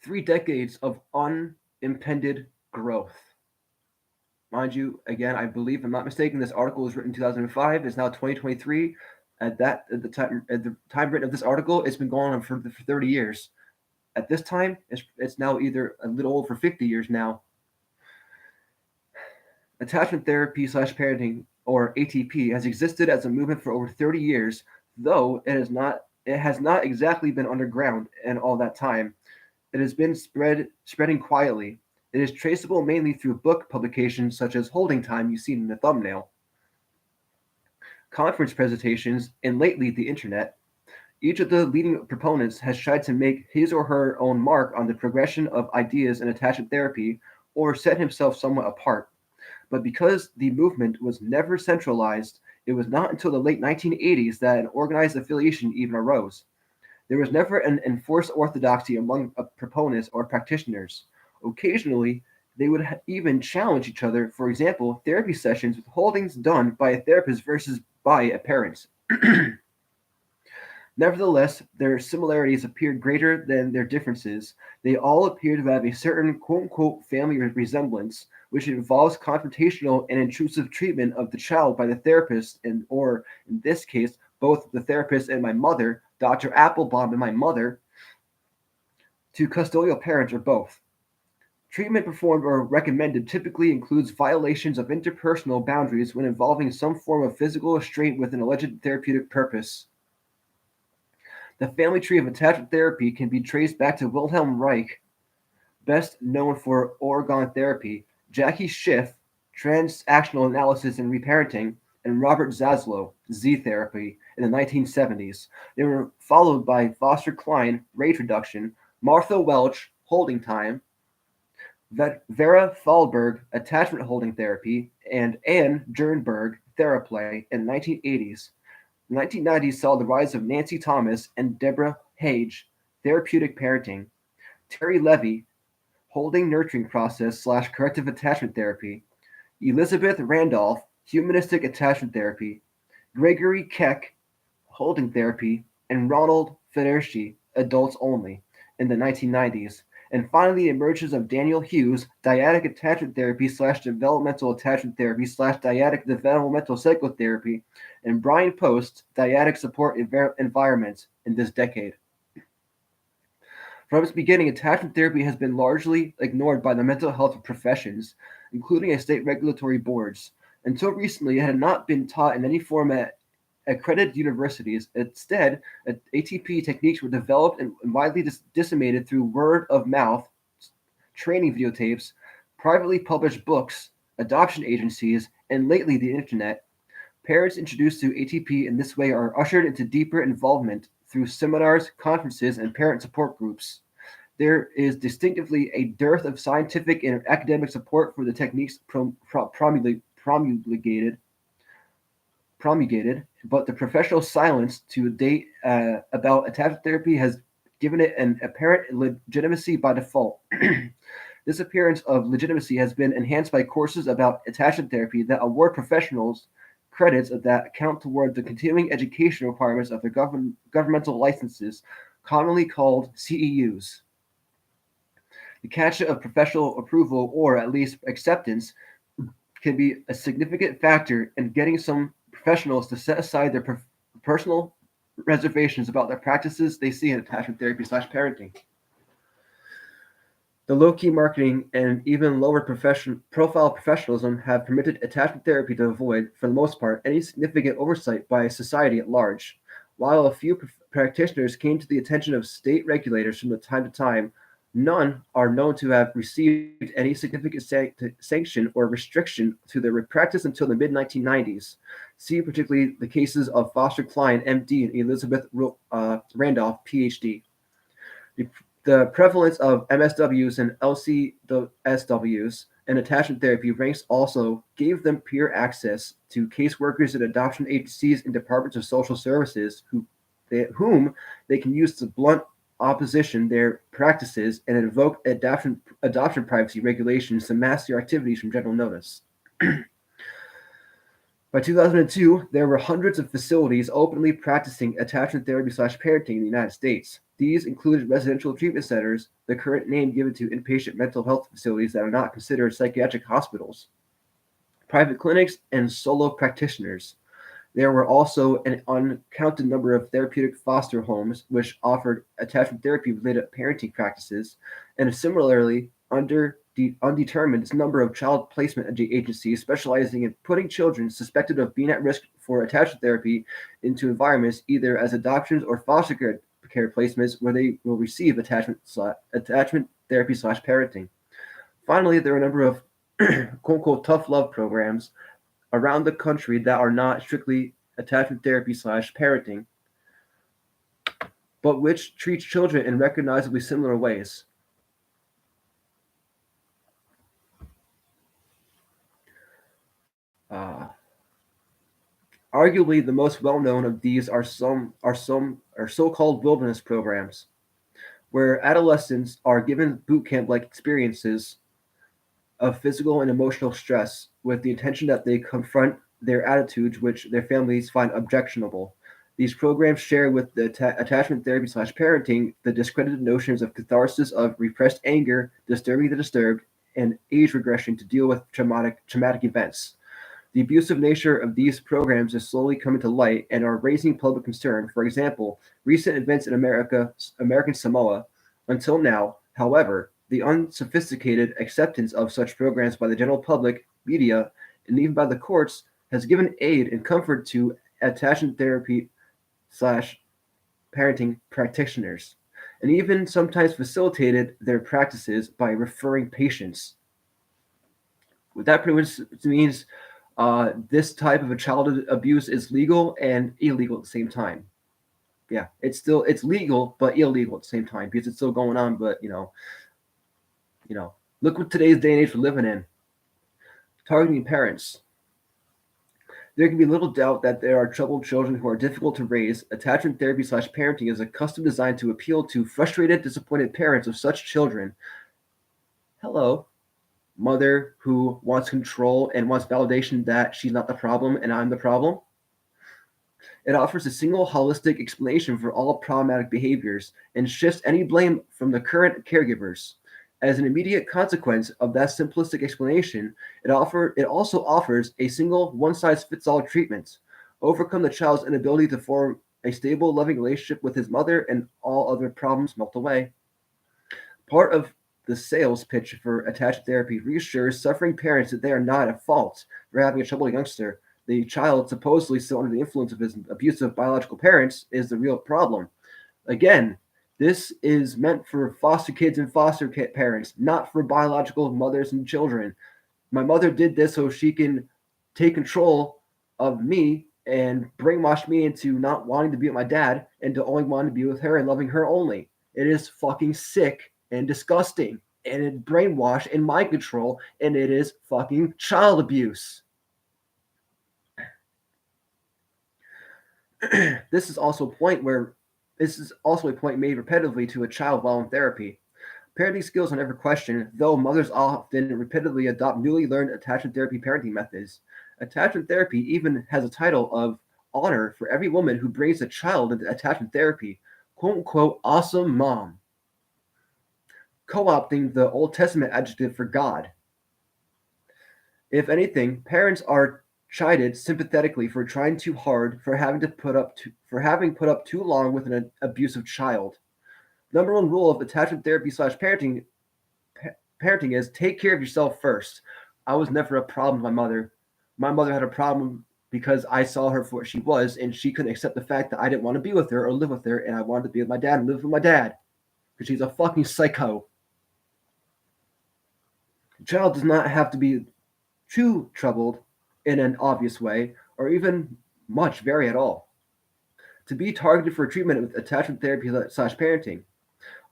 3 decades of unimpeded growth. Mind you, again, I believe, if I'm not mistaken, this article was written in 2005. It's now 2023. At the time written of this article, it's been going on for 30 years. At this time, it's now either a little over 50 years now. Attachment therapy / parenting, or ATP, has existed as a movement for over 30 years, though it has not exactly been underground in all that time. It has been spreading quietly. It is traceable mainly through book publications such as Holding Time, you see in the thumbnail, conference presentations, and lately the internet. Each of the leading proponents has tried to make his or her own mark on the progression of ideas in attachment therapy or set himself somewhat apart. But because the movement was never centralized, it was not until the late 1980s that an organized affiliation even arose. There was never an enforced orthodoxy among proponents or practitioners. Occasionally, they would even challenge each other. For example, therapy sessions with holdings done by a therapist versus by a parent. Nevertheless, their similarities appeared greater than their differences. They all appear to have a certain quote-unquote family resemblance, which involves confrontational and intrusive treatment of the child by the therapist, and or, in this case, both the therapist and my mother, Dr. Applebaum and my mother, to custodial parents or both. Treatment performed or recommended typically includes violations of interpersonal boundaries when involving some form of physical restraint with an alleged therapeutic purpose. The family tree of attachment therapy can be traced back to Wilhelm Reich, best known for orgone therapy, Jackie Schiff, transactional analysis and reparenting, and Robert Zaslow, Z therapy, in the 1970s. They were followed by Foster Cline, rage reduction, Martha Welch, holding time, Vera Thalberg, attachment holding therapy, and Anne Jernberg, Theraplay, in the 1980s. The 1990s saw the rise of Nancy Thomas and Deborah Hage, Therapeutic Parenting, Terry Levy, Holding Nurturing Process / Corrective Attachment Therapy, Elizabeth Randolph, Humanistic Attachment Therapy, Gregory Keck, Holding Therapy, and Ronald Federschi, Adults Only, in the 1990s. And finally, the emergence of Daniel Hughes, Dyadic Attachment Therapy / Developmental Attachment Therapy / Dyadic Developmental Psychotherapy, and Brian Post, Dyadic Support Environments, in this decade. From its beginning, attachment therapy has been largely ignored by the mental health professions, including state regulatory boards. Until recently, it had not been taught in any form at accredited universities. Instead, ATP techniques were developed and widely disseminated through word of mouth, training videotapes, privately published books, adoption agencies, and lately the internet. Parents introduced to ATP in this way are ushered into deeper involvement through seminars, conferences, and parent support groups. There is distinctively a dearth of scientific and academic support for the techniques promulgated, but the professional silence to date about attachment therapy has given it an apparent legitimacy by default. This appearance of legitimacy has been enhanced by courses about attachment therapy that award professionals credits that count toward the continuing education requirements of their governmental licenses, commonly called CEUs. The catch of professional approval, or at least acceptance, can be a significant factor in getting some professionals to set aside their personal reservations about the practices they see in attachment therapy / parenting. The low-key marketing and even lower profile professionalism have permitted attachment therapy to avoid, for the most part, any significant oversight by society at large. While a few practitioners came to the attention of state regulators from time to time, none are known to have received any significant sanction or restriction to their practice until the mid-1990s. See particularly the cases of Foster Cline, MD, and Elizabeth Randolph, PhD. The prevalence of MSWs and LCSWs and attachment therapy ranks also gave them peer access to caseworkers in adoption agencies and departments of social services whom they can use to blunt opposition their practices and invoke adoption privacy regulations to mask their activities from general notice. By 2002, there were hundreds of facilities openly practicing attachment therapy / parenting in the United States. These included residential treatment centers, the current name given to inpatient mental health facilities that are not considered psychiatric hospitals, private clinics, and solo practitioners. There were also an uncounted number of therapeutic foster homes which offered attachment therapy-related parenting practices, and similarly, undetermined number of child placement agencies specializing in putting children suspected of being at risk for attachment therapy into environments either as adoptions or foster care placements where they will receive attachment therapy / parenting. Finally, there are a number of quote-unquote tough love programs around the country that are not strictly attachment therapy slash parenting, but which treats children in recognizably similar ways. Uh, Arguably, the most well-known of these are so-called wilderness programs, where adolescents are given boot camp-like experiences of physical and emotional stress with the intention that they confront their attitudes which their families find objectionable. These programs share with the attachment therapy slash parenting the discredited notions of catharsis of repressed anger, disturbing the disturbed, and age regression to deal with traumatic events. The abusive nature of these programs is slowly coming to light and are raising public concern. For example, recent events in American Samoa. Until now, however, the unsophisticated acceptance of such programs by the general public, media, and even by the courts has given aid and comfort to attachment therapy slash parenting practitioners, and even sometimes facilitated their practices by referring patients. What that pretty much means, this type of a childhood abuse is legal and illegal at the same time. Yeah, it's legal but illegal at the same time because it's still going on. But look what today's day and age we're living in. Targeting parents. There can be little doubt that there are troubled children who are difficult to raise. Attachment therapy slash parenting is a custom designed to appeal to frustrated, disappointed parents of such children. Hello, mother who wants control and wants validation that she's not the problem and I'm the problem. It offers a single holistic explanation for all problematic behaviors and shifts any blame from the current caregivers. As an immediate consequence of that simplistic explanation, it also offers a single one-size-fits-all treatment. Overcome the child's inability to form a stable, loving relationship with his mother, and all other problems melt away. Part of the sales pitch for attachment therapy reassures suffering parents that they are not at fault for having a troubled youngster. The child, supposedly still under the influence of his abusive biological parents, is the real problem. Again, this is meant for foster kids and foster parents, not for biological mothers and children. My mother did this so she can take control of me and brainwash me into not wanting to be with my dad and to only wanting to be with her and loving her only. It is fucking sick and disgusting, and it's brainwash and mind control, and it is fucking child abuse. This is also a point made repetitively to a child while in therapy. Parenting skills are never questioned, though mothers often repeatedly adopt newly learned attachment therapy parenting methods. Attachment therapy even has a title of honor for every woman who brings a child into attachment therapy, quote unquote, awesome mom, co opting the Old Testament adjective for God. If anything, parents are chided sympathetically for trying too hard, for having put up too long with an abusive child. Number one rule of attachment therapy slash parenting is take care of yourself first. I was never a problem with my mother. My mother had a problem because I saw her for what she was, and she couldn't accept the fact that I didn't want to be with her or live with her, and I wanted to be with my dad and live with my dad because she's a fucking psycho. The child does not have to be too troubled in an obvious way, or even much vary at all, to be targeted for treatment with attachment therapy slash parenting.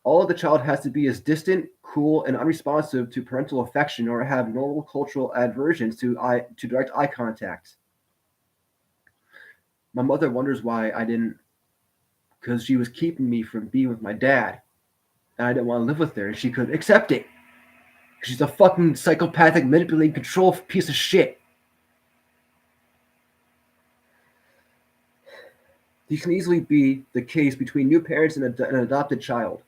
All the child has to be is distant, cool, and unresponsive to parental affection or have normal cultural aversions to direct eye contact. My mother wonders why I didn't, because she was keeping me from being with my dad. And I didn't want to live with her, and she couldn't accept it. She's a fucking psychopathic, manipulating, control piece of shit. These can easily be the case between new parents and an adopted child.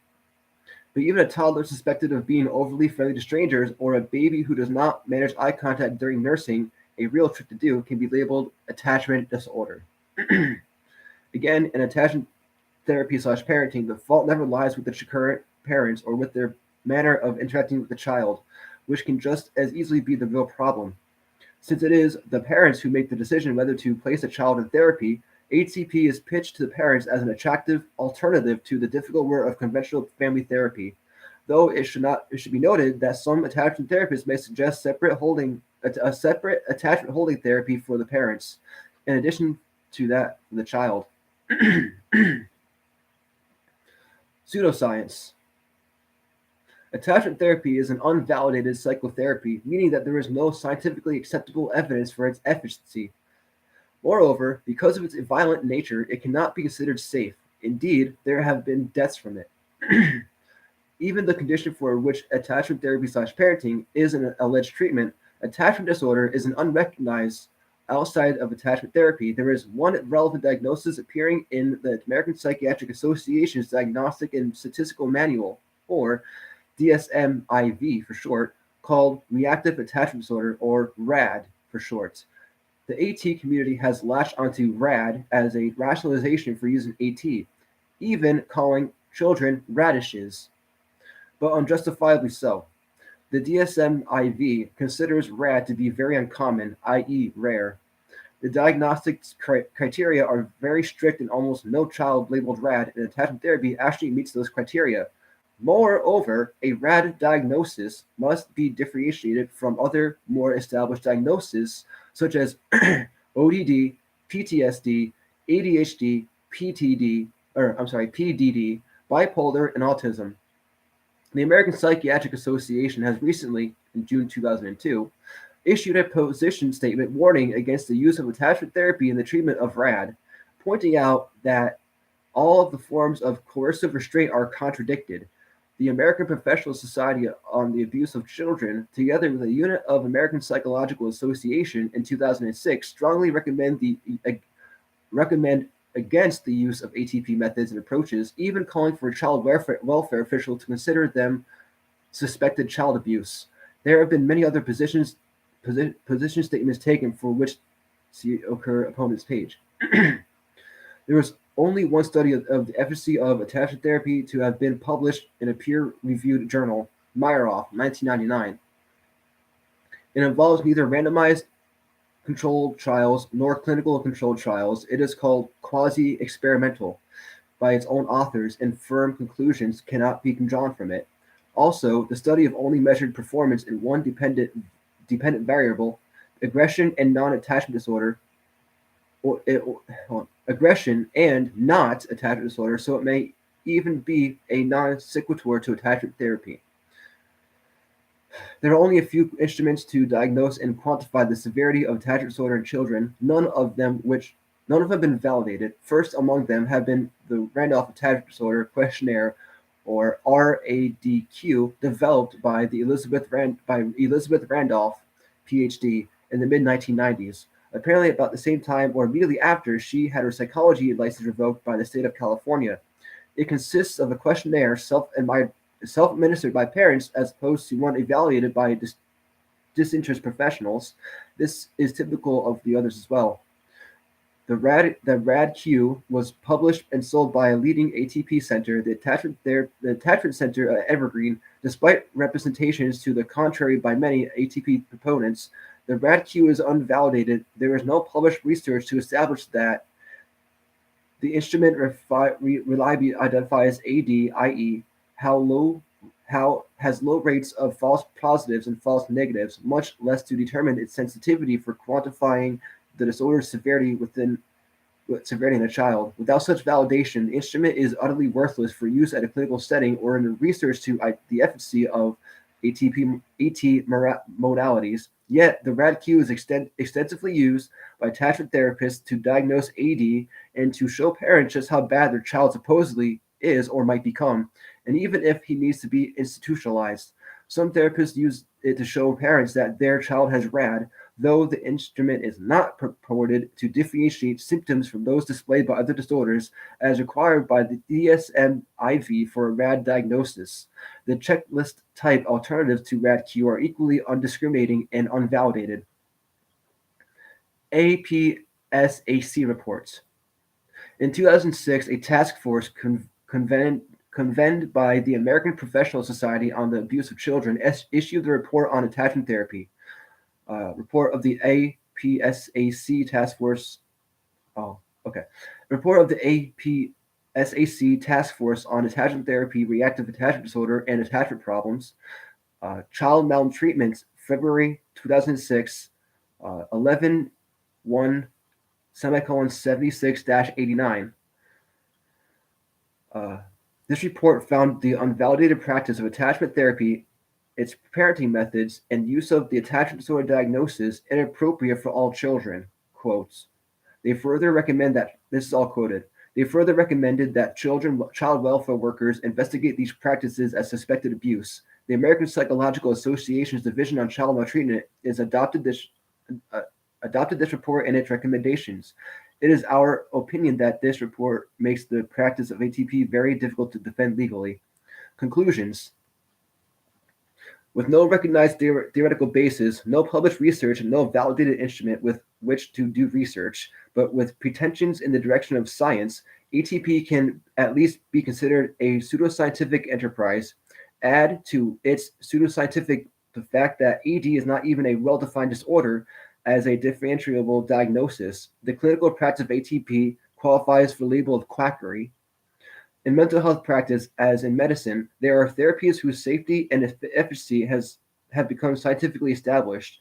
But even a toddler suspected of being overly friendly to strangers or a baby who does not manage eye contact during nursing, a real trick to do, can be labeled attachment disorder. Again, in attachment therapy slash parenting, the fault never lies with the current parents or with their manner of interacting with the child, which can just as easily be the real problem. Since it is the parents who make the decision whether to place a child in therapy, HCP is pitched to the parents as an attractive alternative to the difficult work of conventional family therapy. though it should be noted that some attachment therapists may suggest a separate attachment holding therapy for the parents, in addition to that for the child. Pseudoscience. Attachment therapy is an unvalidated psychotherapy, meaning that there is no scientifically acceptable evidence for its efficacy. Moreover, because of its violent nature, it cannot be considered safe. Indeed, there have been deaths from it. Even the condition for which attachment therapy/parenting is an alleged treatment, attachment disorder, is an unrecognized outside of attachment therapy. There is one relevant diagnosis appearing in the American Psychiatric Association's Diagnostic and Statistical Manual, or DSM-IV for short, called reactive attachment disorder, or RAD for short. The AT community has latched onto RAD as a rationalization for using AT, even calling children radishes, but unjustifiably so. The DSM-IV considers RAD to be very uncommon, i.e. rare. The diagnostic criteria are very strict and almost no child labeled RAD in attachment therapy actually meets those criteria. Moreover, a RAD diagnosis must be differentiated from other more established diagnoses such as ODD, PTSD, ADHD, PDD, bipolar, and autism. The American Psychiatric Association has recently, in June 2002, issued a position statement warning against the use of attachment therapy in the treatment of RAD, pointing out that all of the forms of coercive restraint are contradicted. The American Professional Society on the Abuse of Children, together with a unit of American Psychological Association in 2006, strongly recommend against the use of ATP methods and approaches, even calling for a child welfare official to consider them suspected child abuse. There have been many other position statements taken for which occur upon this page. There was only one study of the efficacy of attachment therapy to have been published in a peer-reviewed journal, Meyerhoff, 1999. It involves neither randomized controlled trials nor clinical controlled trials. It is called quasi-experimental by its own authors, and firm conclusions cannot be drawn from it. Also, the study of only measured performance in one dependent variable, aggression and non-attachment disorder, aggression and not attachment disorder, so it may even be a non sequitur to attachment therapy. There are only a few instruments to diagnose and quantify the severity of attachment disorder in children, none of them have been validated. First among them have been the Randolph Attachment Disorder Questionnaire, or RADQ, developed by Elizabeth Randolph, PhD, in the mid-1990s. Apparently about the same time or immediately after she had her psychology license revoked by the state of California. It consists of a questionnaire self-administered by parents as opposed to one evaluated by disinterested professionals. This is typical of the others as well. The RADQ was published and sold by a leading ATP center, the Attachment Center at Evergreen, despite representations to the contrary by many ATP proponents. The RADQ is unvalidated. There is no published research to establish that the instrument reliably identifies AD, i.e., has low rates of false positives and false negatives, much less to determine its sensitivity for quantifying the disorder's severity in a child. Without such validation, the instrument is utterly worthless for use at a clinical setting or in the research to the efficacy of AT modalities. Yet, the RADQ is extensively used by attachment therapists to diagnose AD and to show parents just how bad their child supposedly is or might become, and even if he needs to be institutionalized. Some therapists use it to show parents that their child has RAD, though the instrument is not purported to differentiate symptoms from those displayed by other disorders as required by the DSM-IV for a RAD diagnosis. The checklist type alternatives to RADQ are equally undiscriminating and unvalidated. APSAC reports. In 2006, a task force convened by the American Professional Society on the Abuse of Children issued the report on attachment therapy. Report of the APSAC task force. Report of the SAC Task Force on Attachment Therapy, Reactive Attachment Disorder, and Attachment Problems. Child Maltreatment, February 2006, 11-1 semicolon 76-89. This report found the unvalidated practice of attachment therapy, its parenting methods, and use of the attachment disorder diagnosis inappropriate for all children. Quotes. They further recommend that, this is all quoted, they further recommended that child welfare workers investigate these practices as suspected abuse. The American Psychological Association's Division on Child Maltreatment has adopted this report and its recommendations. It is our opinion that this report makes the practice of ATP very difficult to defend legally. Conclusions. With no recognized theoretical basis, no published research, and no validated instrument with which to do research, but with pretensions in the direction of science, ATP can at least be considered a pseudoscientific enterprise. Add to its pseudoscientific the fact that ED is not even a well-defined disorder as a differentiable diagnosis. The clinical practice of ATP qualifies for the label of quackery. In mental health practice, as in medicine, there are therapies whose safety and efficacy have become scientifically established.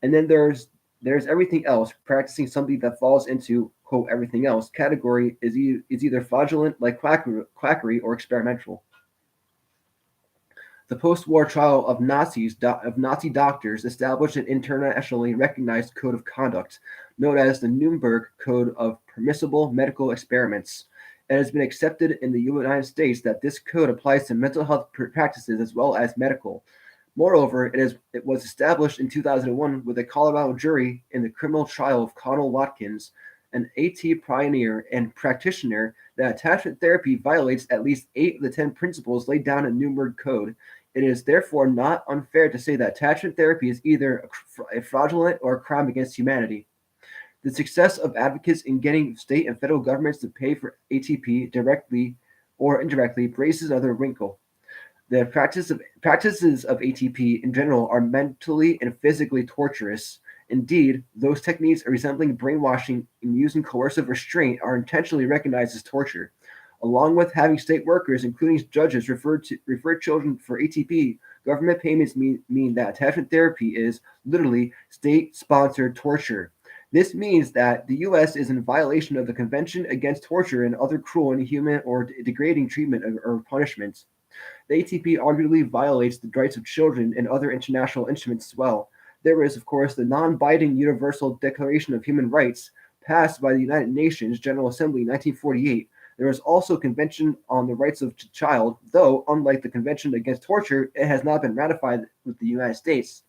And then there's everything else. Practicing something that falls into, quote, everything else category is either fraudulent, like quackery, or experimental. The post-war trial of Nazi doctors established an internationally recognized code of conduct, known as the Nuremberg Code of Permissible Medical Experiments. It has been accepted in the United States that this code applies to mental health practices as well as medical. Moreover, it was established in 2001 with a Colorado jury in the criminal trial of Connell Watkins, an AT pioneer and practitioner, that attachment therapy violates at least 8 of the 10 principles laid down in Nuremberg Code. It is therefore not unfair to say that attachment therapy is either a fraudulent or a crime against humanity. The success of advocates in getting state and federal governments to pay for ATP directly or indirectly raises another wrinkle. The practices of ATP in general are mentally and physically torturous. Indeed, those techniques resembling brainwashing and using coercive restraint are intentionally recognized as torture. Along with having state workers, including judges, refer children for ATP, government payments mean that attachment therapy is literally state-sponsored torture. This means that the U.S. is in violation of the Convention Against Torture and other cruel, inhuman, or degrading treatment or punishments. The ATP arguably violates the rights of children and other international instruments as well. There is, of course, the non-binding Universal Declaration of Human Rights, passed by the United Nations General Assembly in 1948. There is also a Convention on the Rights of the Child, though, unlike the Convention Against Torture, it has not been ratified with the United States.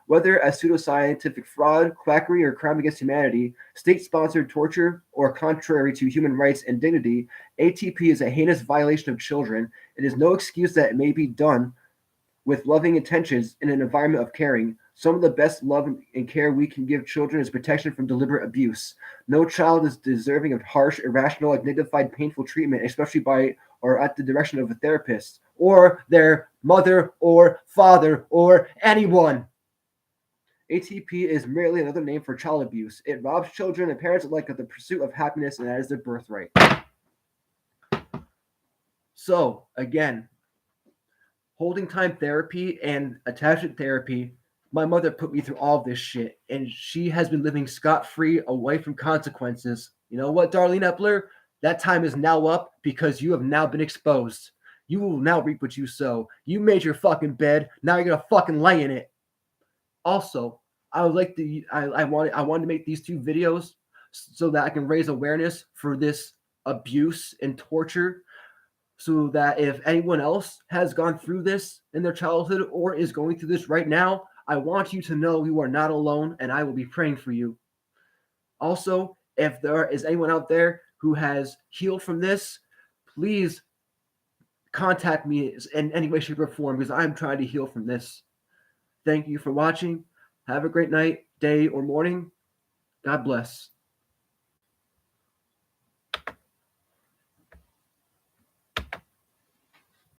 Whether as pseudoscientific fraud, quackery, or crime against humanity, state-sponsored torture, or contrary to human rights and dignity, ATP is a heinous violation of children. It is no excuse that it may be done with loving intentions in an environment of caring. Some of the best love and care we can give children is protection from deliberate abuse. No child is deserving of harsh, irrational, undignified, painful treatment, especially by or at the direction of a therapist, or their mother or father or anyone. ATP is merely another name for child abuse. It robs children and parents alike of the pursuit of happiness, and that is their birthright. So, again, holding time therapy and attachment therapy, my mother put me through all of this shit, and she has been living scot-free, away from consequences. You know what, Darlene Epler? That time is now up because you have now been exposed. You will now reap what you sow. You made your fucking bed. Now you're gonna fucking lay in it. Also, I wanted to make these 2 videos so that I can raise awareness for this abuse and torture, so that if anyone else has gone through this in their childhood or is going through this right now, I want you to know you are not alone, and I will be praying for you. Also, if there is anyone out there who has healed from this, please contact me in any way, shape, or form, because I'm trying to heal from this. Thank you for watching. Have a great night, day, or morning. God bless.